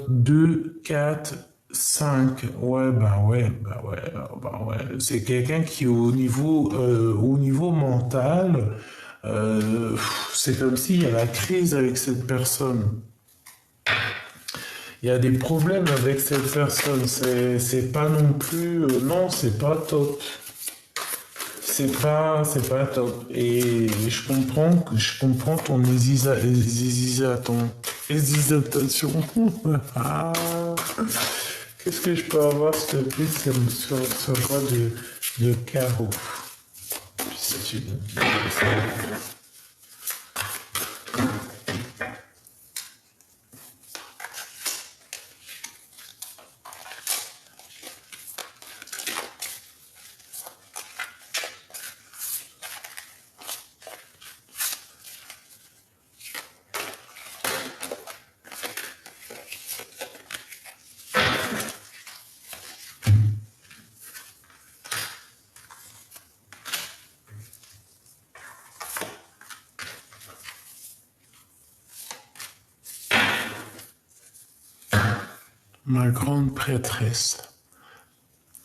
2, 4, 5. Ouais, bah ouais, bah ouais, bah ouais. C'est quelqu'un qui, au niveau mental, c'est comme s'il y a la crise avec cette personne. Il y a des problèmes avec cette personne. C'est pas non plus. Non, c'est pas top. C'est pas top. Et je comprends ton hésitation. Ah. Qu'est-ce que je peux avoir, s'il te plaît, sur ce roi de carreau? Si tu- Ma grande prêtresse.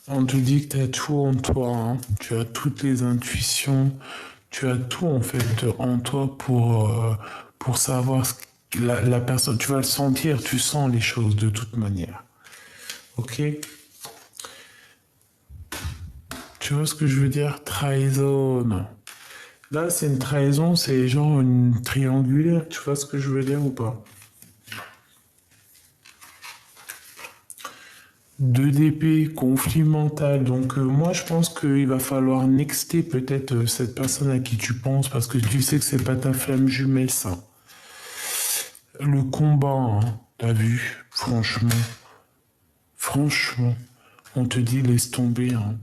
On te dit que tu as tout en toi, hein. Tu as toutes les intuitions, tu as tout en fait en toi pour savoir la personne. Tu vas le sentir, tu sens les choses de toute manière. Ok? Tu vois ce que je veux dire? Trahison, non. Là, c'est une trahison, c'est genre une triangulaire. Tu vois ce que je veux dire ou pas? 2 d'épée, conflit mental. Donc moi je pense qu'il va falloir nexter peut-être cette personne à qui tu penses parce que tu sais que c'est pas ta flamme jumelle ça. Le combat, hein, t'as vu, franchement, on te dit laisse tomber. Hein.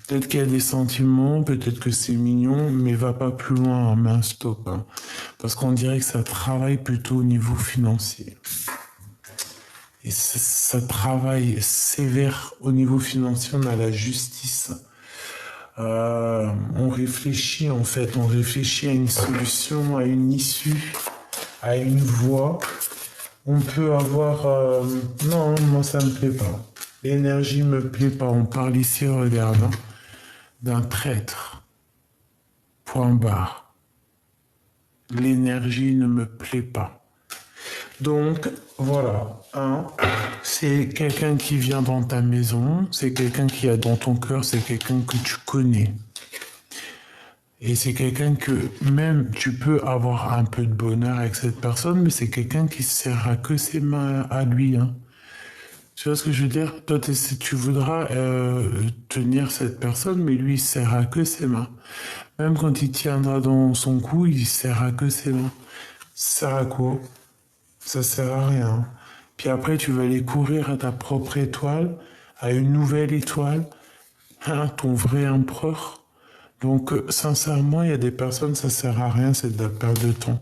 Peut-être qu'il y a des sentiments, peut-être que c'est mignon, mais va pas plus loin, hein, mets un stop. Hein. Parce qu'on dirait que ça travaille plutôt au niveau financier. Et ça travaille sévère au niveau financier, on a la justice. On réfléchit en fait, on réfléchit à une solution, à une issue, à une voie. On peut avoir... Non, moi ça me plaît pas. L'énergie me plaît pas. On parle ici, regarde, hein, d'un traître. Point barre. L'énergie ne me plaît pas. Donc, voilà. Hein, c'est quelqu'un qui vient dans ta maison, c'est quelqu'un qui est dans ton cœur, c'est quelqu'un que tu connais. Et c'est quelqu'un que même tu peux avoir un peu de bonheur avec cette personne, mais c'est quelqu'un qui sert à que ses mains à lui. Hein. Tu vois ce que je veux dire? Toi, tu voudras tenir cette personne, mais lui, il sert à que ses mains. Même quand il tiendra dans son cou, il sert à que ses mains. Ça sert à quoi? Ça sert à rien. Puis après, tu vas aller courir à ta propre étoile, à une nouvelle étoile, hein, ton vrai empereur. Donc, sincèrement, il y a des personnes, ça sert à rien, c'est de la perte de temps.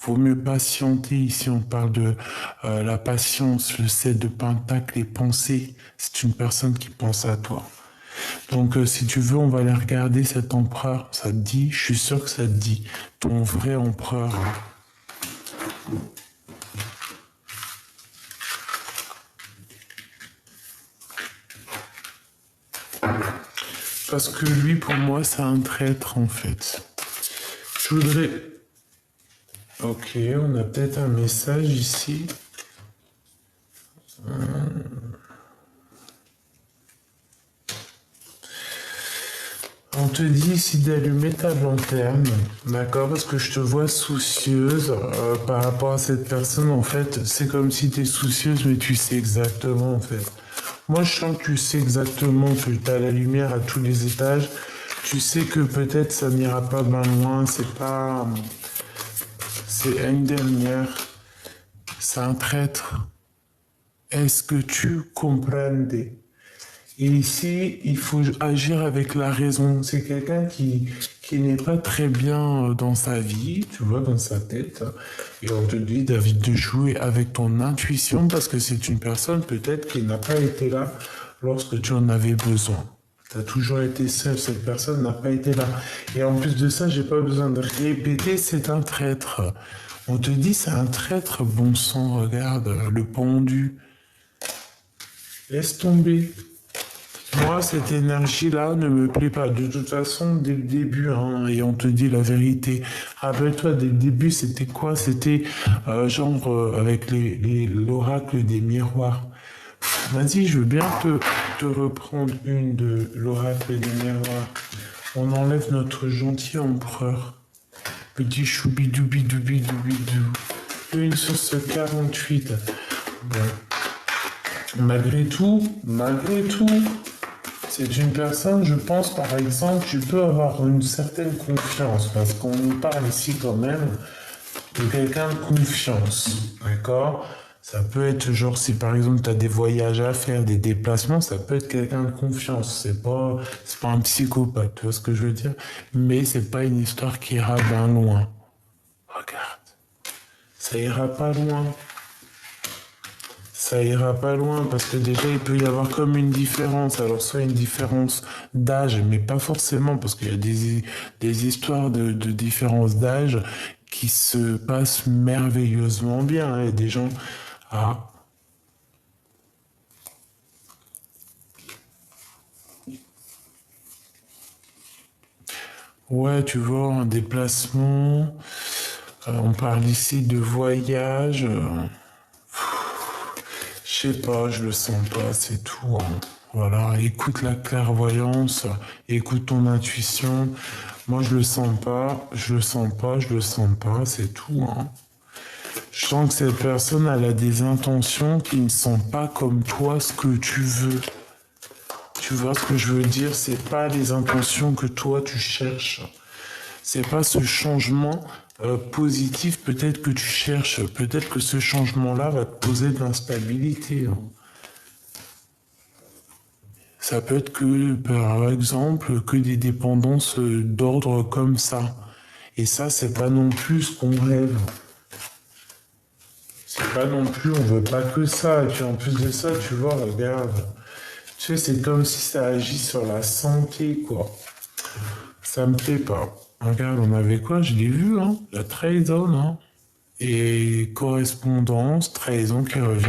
Vaut mieux patienter. Ici, on parle de la patience, le 7 de pentacle, les pensées. C'est une personne qui pense à toi. Donc, si tu veux, on va aller regarder cet empereur. Ça te dit? Je suis sûr que ça te dit. Ton vrai empereur. Parce que lui, pour moi, c'est un traître, en fait. Je voudrais Ok, on a peut-être un message ici. On te dit ici d'allumer ta lanterne, d'accord? Parce que je te vois soucieuse par rapport à cette personne. En fait, c'est comme si tu es soucieuse, mais tu sais exactement, en fait. Moi, je sens que tu sais exactement que tu as la lumière à tous les étages. Tu sais que peut-être ça n'ira pas bien loin. C'est pas... C'est une dernière. C'est un traître. Est-ce que tu comprends? Et ici, il faut agir avec la raison. C'est quelqu'un qui n'est pas très bien dans sa vie, tu vois, dans sa tête. Et on te dit, David, de jouer avec ton intuition parce que c'est une personne peut-être qui n'a pas été là lorsque tu en avais besoin. Tu as toujours été seul, cette personne n'a pas été là. Et en plus de ça, j'ai pas besoin de répéter, c'est un traître. On te dit, c'est un traître, bon sang, regarde, le pendu. Laisse tomber. Moi, cette énergie-là ne me plaît pas. De toute façon, dès le début, hein, et on te dit la vérité. Rappelle-toi, dès le début, c'était quoi? C'était avec l'oracle des miroirs. Vas-y, je veux bien te reprendre une de l'oracle des miroirs. On enlève notre gentil empereur. Petit choubidoubidoubidoubidou. Une sur ce 48. Bon. Malgré tout, c'est une personne, je pense, par exemple, tu peux avoir une certaine confiance, parce qu'on nous parle ici quand même de quelqu'un de confiance, d'accord? Ça peut être genre, si par exemple tu as des voyages à faire, des déplacements, ça peut être quelqu'un de confiance. C'est pas un psychopathe, tu vois ce que je veux dire? Mais c'est pas une histoire qui ira bien loin. Regarde, ça ira pas loin. Ça ira pas loin parce que déjà il peut y avoir comme une différence. Alors soit une différence d'âge, mais pas forcément parce qu'il y a des histoires de différence d'âge qui se passent merveilleusement bien. Hein. Et des gens... Ah. Ouais, tu vois, un déplacement. On parle ici de voyage. Je sais pas, je le sens pas, c'est tout. Hein. Voilà, écoute la clairvoyance, écoute ton intuition. Moi, je le sens pas, je le sens pas, je le sens pas, c'est tout. Hein. Je sens que cette personne, elle a des intentions qui ne sont pas comme toi ce que tu veux. Tu vois ce que je veux dire? C'est pas les intentions que toi tu cherches. C'est pas ce changement positif peut-être que tu cherches. Peut-être que ce changement-là va te poser de l'instabilité. Hein. Ça peut être que, par exemple, que des dépendances d'ordre comme ça. Et ça, c'est pas non plus ce qu'on rêve. C'est pas non plus, on veut pas que ça. Et puis en plus de ça, tu vois, regarde. Tu sais, c'est comme si ça agit sur la santé, quoi. Ça me plaît pas. Regarde, on avait quoi? Je l'ai vu, hein. La trahison, hein. Et correspondance, trahison qui revient.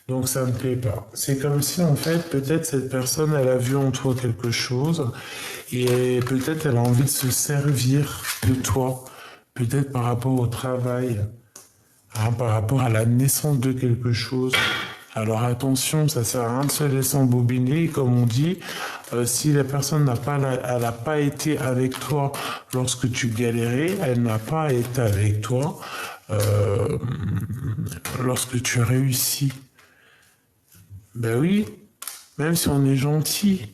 Donc ça me plaît pas. C'est comme si en fait peut-être cette personne elle a vu en toi quelque chose et peut-être elle a envie de se servir de toi, peut-être par rapport au travail, hein, par rapport à la naissance de quelque chose. Alors attention, ça sert à rien de se laisser embobiner, comme on dit. Si la personne elle n'a pas été avec toi lorsque tu galérais, elle n'a pas été avec toi lorsque tu réussis. Ben oui, même si on est gentil,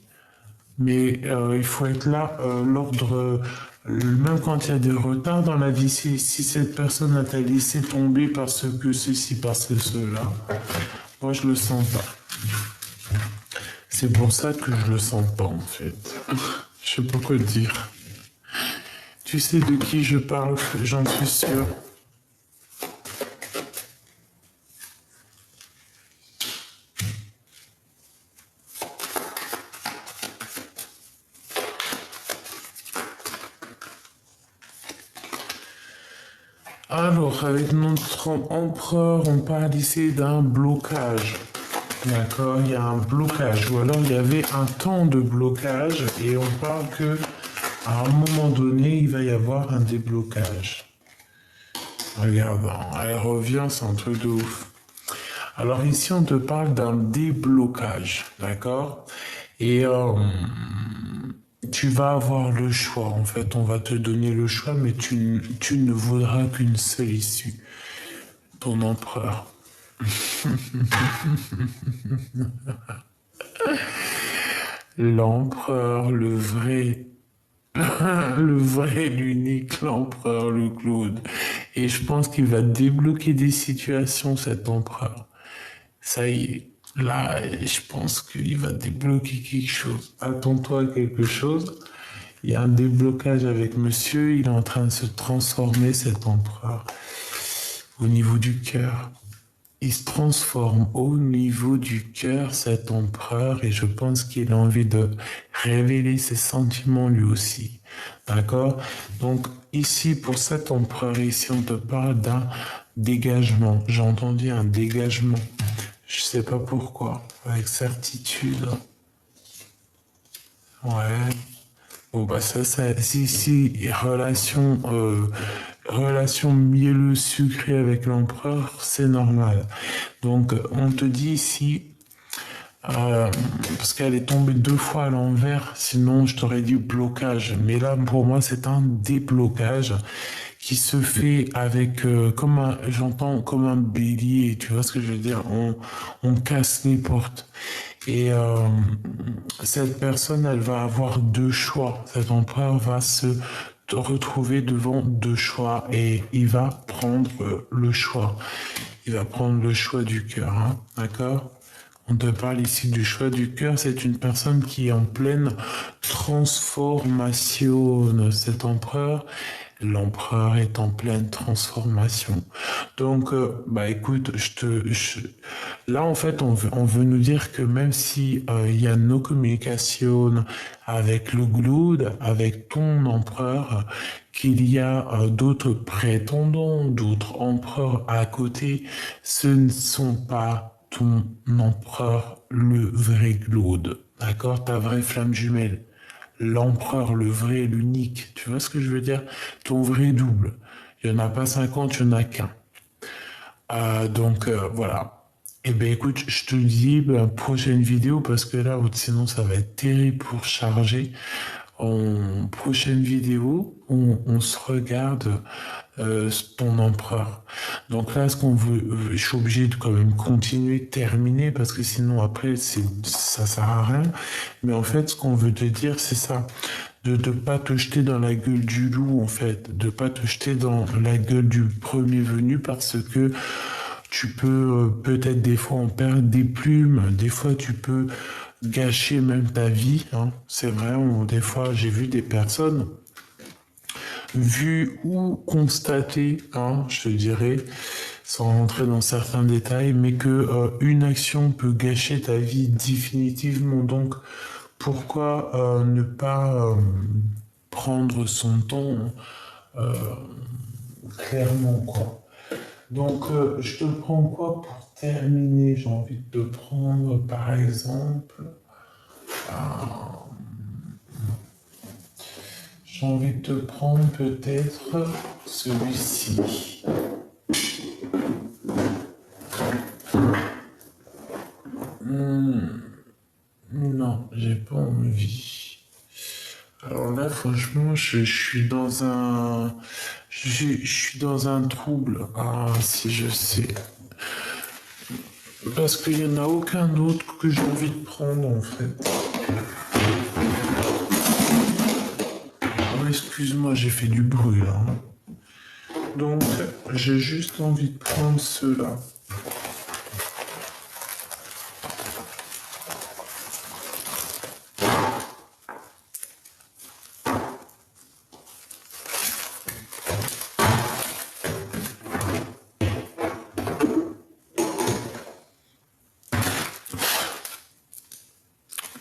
mais il faut être là, l'ordre, même quand il y a des retards dans la vie, si cette personne t'a laissé tomber parce que ceci, parce que cela, moi je le sens pas. C'est pour ça que je le sens pas en fait. Je sais pas quoi te dire. Tu sais de qui je parle, j'en suis sûr. Alors, avec notre empereur, on parle ici d'un blocage. D'accord, il y a un blocage. Ou alors il y avait un temps de blocage et on parle que à un moment donné, il va y avoir un déblocage. Regarde, elle revient, c'est un truc de ouf. Alors ici, on te parle d'un déblocage, d'accord? Et tu vas avoir le choix. En fait, on va te donner le choix, mais tu ne voudras qu'une seule issue. Ton empereur. L'empereur, le vrai. Le vrai, l'unique, l'empereur, le Claude. Et je pense qu'il va débloquer des situations, cet empereur. Ça y est. Là, je pense qu'il va débloquer quelque chose. Attends-toi à quelque chose. Il y a un déblocage avec monsieur. Il est en train de se transformer, cet empereur, au niveau du cœur. Il se transforme au niveau du cœur, cet empereur, et je pense qu'il a envie de révéler ses sentiments lui aussi. D'accord? Donc, ici, pour cet empereur, ici, on te parle d'un dégagement. J'ai entendu un dégagement. Je sais pas pourquoi. Avec certitude. Ouais. Bon, bah, si, relation mielleux sucré avec l'empereur, c'est normal. Donc, on te dit ici, parce qu'elle est tombée 2 fois à l'envers, sinon je t'aurais dit blocage. Mais là, pour moi, c'est un déblocage qui se fait avec, j'entends comme un bélier, tu vois ce que je veux dire? On casse les portes. Et cette personne, elle va avoir 2 choix. Cet empereur va se retrouver devant 2 choix et il va prendre le choix. Il va prendre le choix du cœur, hein, d'accord? On te parle ici du choix du cœur. C'est une personne qui est en pleine transformation. Cet empereur, l'empereur est en pleine transformation. Donc, bah écoute, là en fait, on veut nous dire que même si il y a nos communications avec le Glood, avec ton empereur, qu'il y a d'autres prétendants, d'autres empereurs à côté, ce ne sont pas ton empereur, le vrai Claude. D'accord? Ta vraie flamme jumelle. L'empereur, le vrai, l'unique. Tu vois ce que je veux dire? Ton vrai double. Il n'y en a pas 50, il n'y en a qu'un. Donc, voilà. Eh ben écoute, je te dis prochaine vidéo parce que là, sinon ça va être terrible pour charger. En prochaine vidéo, on se regarde ton empereur. Donc là, ce qu'on veut, je suis obligé de quand même continuer, terminer, parce que sinon après, ça sert à rien. Mais en fait, ce qu'on veut te dire, c'est ça. De ne pas te jeter dans la gueule du loup, en fait. De pas te jeter dans la gueule du premier venu, parce que tu peux peut-être des fois en perdre des plumes, des fois tu peux gâcher même ta vie, hein. C'est vrai, des fois j'ai vu des personnes, vu ou constater, hein, je te dirais, sans rentrer dans certains détails, mais que une action peut gâcher ta vie définitivement. Donc pourquoi ne pas prendre son temps clairement, quoi. Donc, je te prends quoi pour terminer? J'ai envie de te prendre, par exemple, j'ai envie de te prendre peut-être celui-ci. Non, j'ai pas envie. Alors là, franchement, je suis dans je suis dans un trouble. Ah, si je sais. Parce qu'il n'y en a aucun autre que j'ai envie de prendre, en fait. Oh, excuse-moi, j'ai fait du bruit, là, hein. Donc, j'ai juste envie de prendre ceux-là.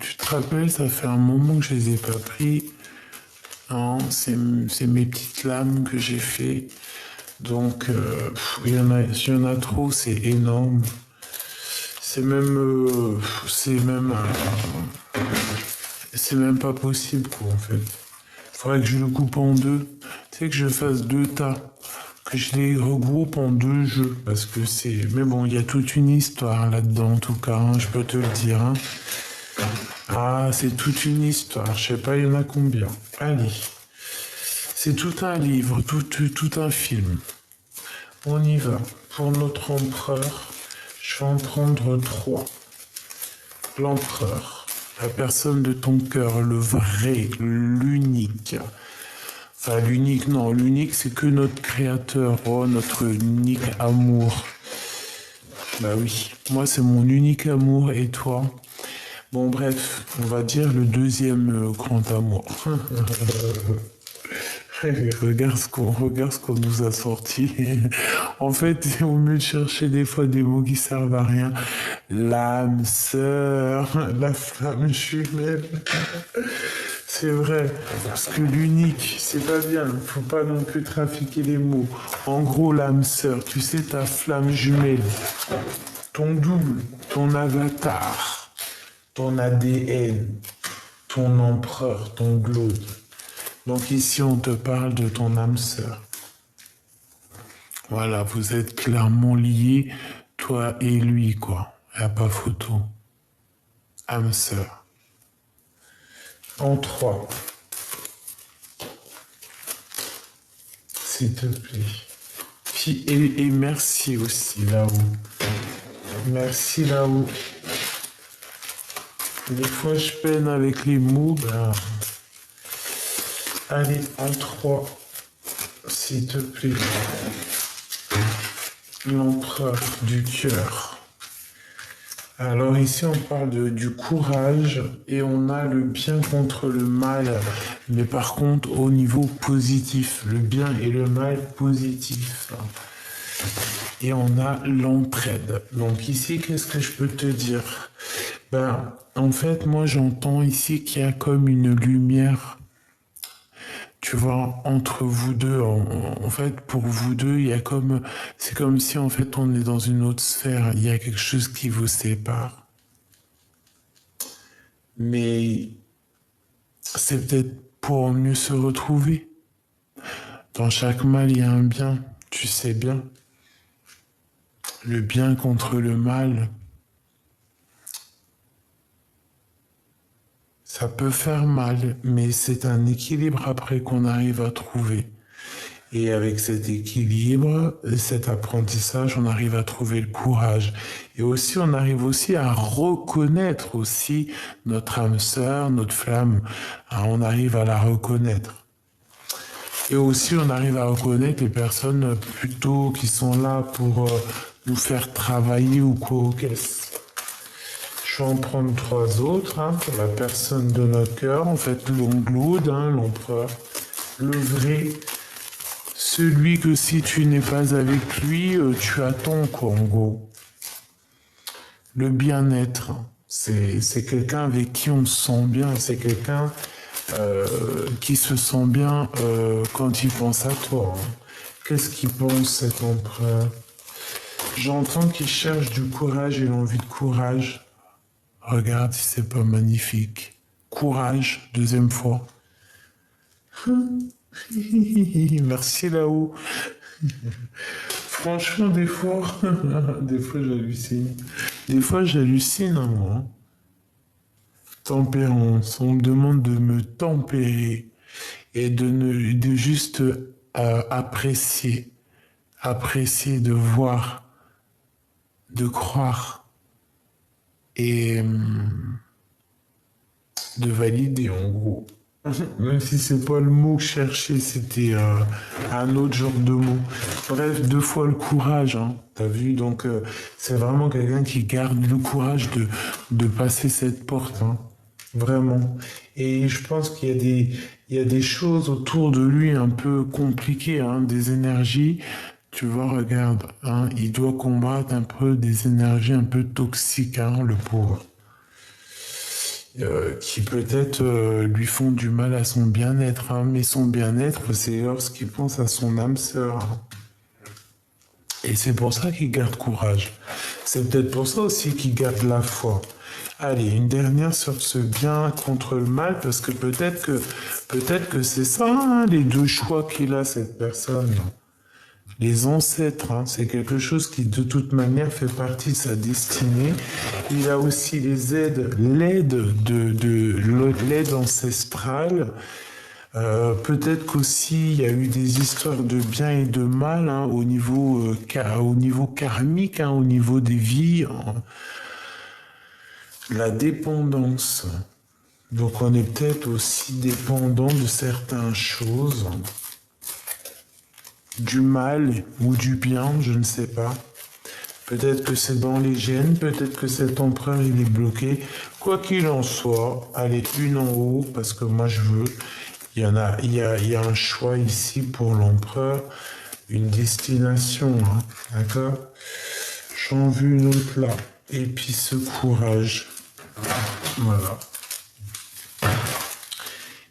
Tu te rappelles, ça fait un moment que je les ai pas pris. Non, c'est mes petites lames que j'ai fait. Donc, il y en a trop, c'est énorme. C'est même pas possible, quoi, en fait. Faudrait que je le coupe en deux. Tu sais, que je fasse 2 tas. je les regroupe en deux jeux parce que c'est. Mais bon, il y a toute une histoire là-dedans, en tout cas, hein, je peux te le dire. Hein. Ah, c'est toute une histoire. Je sais pas, il y en a combien. Allez. C'est tout un livre, tout un film. On y va. Pour notre empereur, je vais en prendre 3. L'empereur, la personne de ton cœur, le vrai, l'unique. Enfin, l'unique, non, l'unique, c'est que notre créateur, oh, notre unique amour. Bah oui, moi, c'est mon unique amour, et toi? Bon, bref, on va dire le deuxième grand amour. Regarde ce qu'on nous a sorti. En fait, c'est au mieux de chercher des fois des mots qui servent à rien. L'âme sœur, la flamme jumelle. C'est vrai, parce que l'unique, c'est pas bien. Faut pas non plus trafiquer les mots. En gros, l'âme sœur, tu sais, ta flamme jumelle, ton double, ton avatar, ton ADN, ton empereur, ton glaude. Donc ici, on te parle de ton âme sœur. Voilà, vous êtes clairement liés, toi et lui, quoi. Y a pas photo. Âme sœur. En 3. S'il te plaît. Puis, et merci aussi, là-haut. Merci, là-haut. Des fois, je peine avec les mots, ben... Allez, en 3, s'il te plaît. L'empereur du cœur. Alors ici, on parle du courage et on a le bien contre le mal. Mais par contre, au niveau positif, le bien et le mal positif. Et on a l'entraide. Donc ici, qu'est-ce que je peux te dire? Ben, en fait, moi, j'entends ici qu'il y a comme une lumière. Tu vois, entre vous deux, en fait, pour vous deux, il y a comme, c'est comme si en fait on est dans une autre sphère, il y a quelque chose qui vous sépare. Mais c'est peut-être pour mieux se retrouver. Dans chaque mal, il y a un bien, tu sais bien. Le bien contre le mal. Ça peut faire mal, mais c'est un équilibre après qu'on arrive à trouver. Et avec cet équilibre, cet apprentissage, on arrive à trouver le courage. Et aussi, on arrive aussi à reconnaître aussi notre âme sœur, notre flamme. On arrive à la reconnaître. Et aussi, on arrive à reconnaître les personnes plutôt qui sont là pour nous faire travailler ou quoi. Je vais en prendre 3 autres, pour la personne de notre cœur, en fait, l'onglode, l'empereur, le vrai, celui que si tu n'es pas avec lui, tu attends, quoi, en gros. Le bien-être, c'est quelqu'un avec qui on se sent bien, c'est quelqu'un qui se sent bien quand il pense à toi. Qu'est-ce qu'il pense, cet empereur? J'entends qu'il cherche du courage et l'envie de courage. Regarde si c'est pas magnifique. Courage, deuxième fois. Merci là-haut. Franchement, des fois j'hallucine. Des fois j'hallucine, moi. Tempérance. On me demande de me tempérer et de juste apprécier, de voir, de croire. Et de valider en gros. Même si c'est pas le mot que je cherchais, c'était un autre genre de mot. Bref, 2 fois le courage, t'as vu, donc c'est vraiment quelqu'un qui garde le courage de passer cette porte, vraiment. Et je pense qu'il y a des choses autour de lui un peu compliquées, des énergies. Tu vois, regarde, il doit combattre un peu des énergies un peu toxiques, le pauvre. Qui peut-être lui font du mal à son bien-être. Mais son bien-être, c'est lorsqu'il pense à son âme sœur. Et c'est pour ça qu'il garde courage. C'est peut-être pour ça aussi qu'il garde la foi. Allez, une dernière sur ce bien contre le mal, parce que peut-être que c'est ça, les 2 choix qu'il a, cette personne. Les ancêtres, hein, c'est quelque chose qui de toute manière fait partie de sa destinée. Il a aussi les aides, l'aide ancestrale. Peut-être qu'aussi il y a eu des histoires de bien et de mal hein, au niveau karmique, hein, au niveau des vies, hein. La dépendance. Donc on est peut-être aussi dépendant de certaines choses, du mal ou du bien, je ne sais pas. Peut-être que c'est dans les gènes, peut-être que cet empereur il est bloqué. Quoi qu'il en soit, allez, une en haut, parce que moi je veux. Il y a un choix ici pour l'empereur, une destination, hein, d'accord? J'en veux une autre là. Et puis ce courage. Voilà.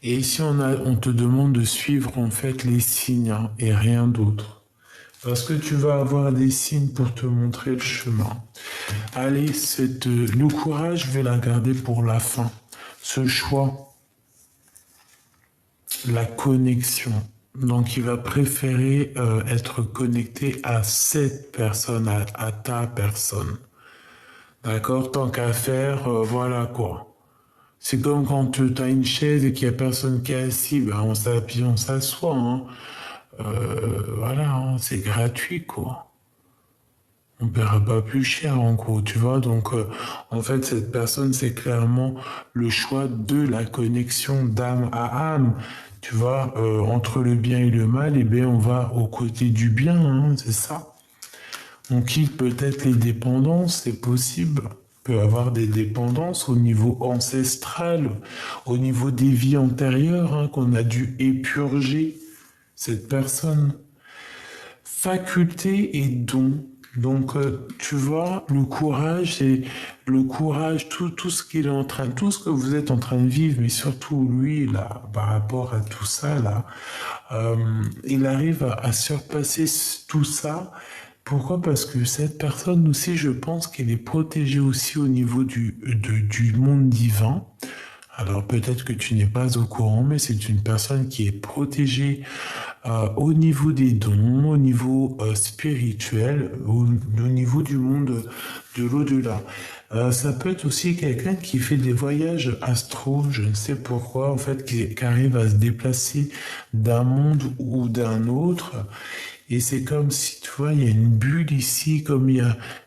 Et ici, on te demande de suivre en fait les signes hein, et rien d'autre. Parce que tu vas avoir des signes pour te montrer le chemin. Allez, le courage, je vais la garder pour la fin. Ce choix, la connexion. Donc, il va préférer être connecté à cette personne, à ta personne. D'accord? Tant qu'à faire, voilà quoi. C'est comme quand tu as une chaise et qu'il n'y a personne qui est assis, ben on s'appuie, on s'assoit. Hein. Voilà, hein, c'est gratuit quoi. On ne paiera pas plus cher en gros, tu vois. Donc en fait, cette personne, c'est clairement le choix de la connexion d'âme à âme. Tu vois, entre le bien et le mal, eh bien, on va au côté du bien, hein, c'est ça. On quitte peut-être les dépendances, c'est possible. On peut avoir des dépendances au niveau ancestral, au niveau des vies antérieures hein, qu'on a dû épurger cette personne. Faculté et don. Donc, tu vois, le courage, c'est le courage, tout ce qu'il est en train, tout ce que vous êtes en train de vivre, mais surtout lui, là, par rapport à tout ça, là, il arrive à surpasser tout ça. Pourquoi? Parce que cette personne aussi, je pense qu'elle est protégée aussi au niveau du monde divin. Alors peut-être que tu n'es pas au courant, mais c'est une personne qui est protégée au niveau des dons, au niveau spirituel, au niveau du monde de l'au-delà. Ça peut être aussi quelqu'un qui fait des voyages astro, je ne sais pourquoi, en fait, qui arrive à se déplacer d'un monde ou d'un autre. Et c'est comme si, tu vois, il y a une bulle ici, comme il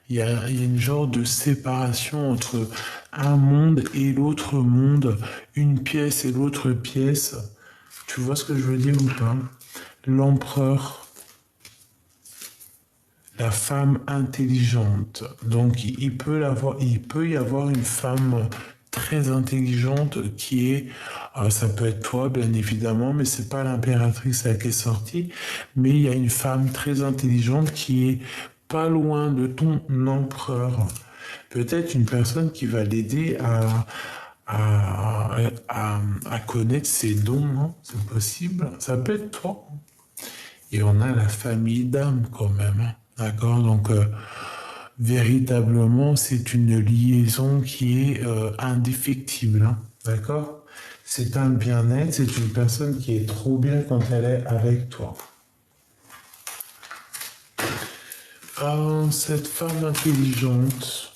y a une genre de séparation entre un monde et l'autre monde, une pièce et l'autre pièce. Tu vois ce que je veux dire ou pas? L'empereur, la femme intelligente. Donc il peut y avoir une femme très intelligente qui est, ça peut être toi bien évidemment, mais c'est pas l'impératrice qui est sortie, mais il y a une femme très intelligente qui est pas loin de ton empereur. Peut-être une personne qui va l'aider à connaître ses dons, hein. C'est possible. Ça peut être toi. Et on a la famille d'âme quand même, hein. D'accord? Donc, véritablement, c'est une liaison qui est indéfectible, hein. D'accord? C'est un bien-être, c'est une personne qui est trop bien quand elle est avec toi. Cette femme intelligente,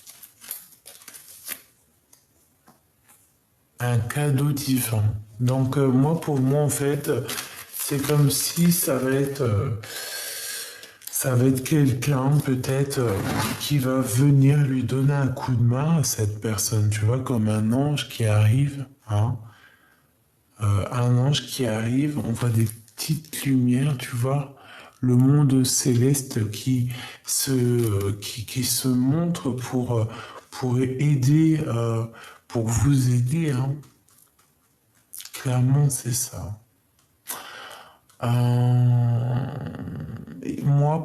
un cadeau divin. Donc, pour moi, en fait, c'est comme si ça va être quelqu'un peut-être qui va venir lui donner un coup de main à cette personne, tu vois, comme un ange qui arrive, hein. Un ange qui arrive, on voit des petites lumières, tu vois, le monde céleste qui se montre pour aider, pour vous aider, hein. Clairement, c'est ça.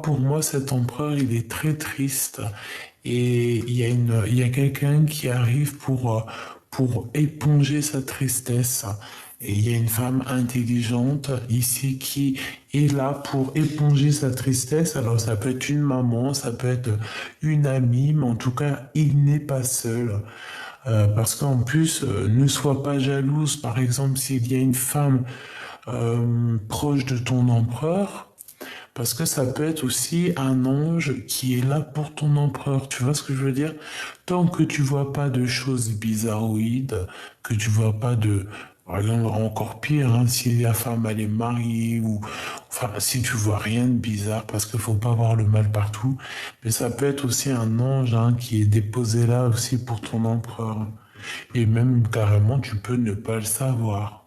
Pour moi, cet empereur, il est très triste. Et il y a quelqu'un qui arrive pour éponger sa tristesse. Et il y a une femme intelligente ici qui est là pour éponger sa tristesse. Alors ça peut être une maman, ça peut être une amie, mais en tout cas, il n'est pas seul. Parce qu'en plus, ne sois pas jalouse. Par exemple, s'il y a une femme proche de ton empereur, Parce que ça peut être aussi un ange qui est là pour ton empereur. Tu vois ce que je veux dire? Tant que tu vois pas de choses bizarroïdes, que tu vois pas de... Par exemple, encore pire, hein, si la femme elle est mariée ou... Enfin, si tu vois rien de bizarre, parce qu'il faut pas voir le mal partout. Mais ça peut être aussi un ange hein, qui est déposé là aussi pour ton empereur. Et même carrément, tu peux ne pas le savoir.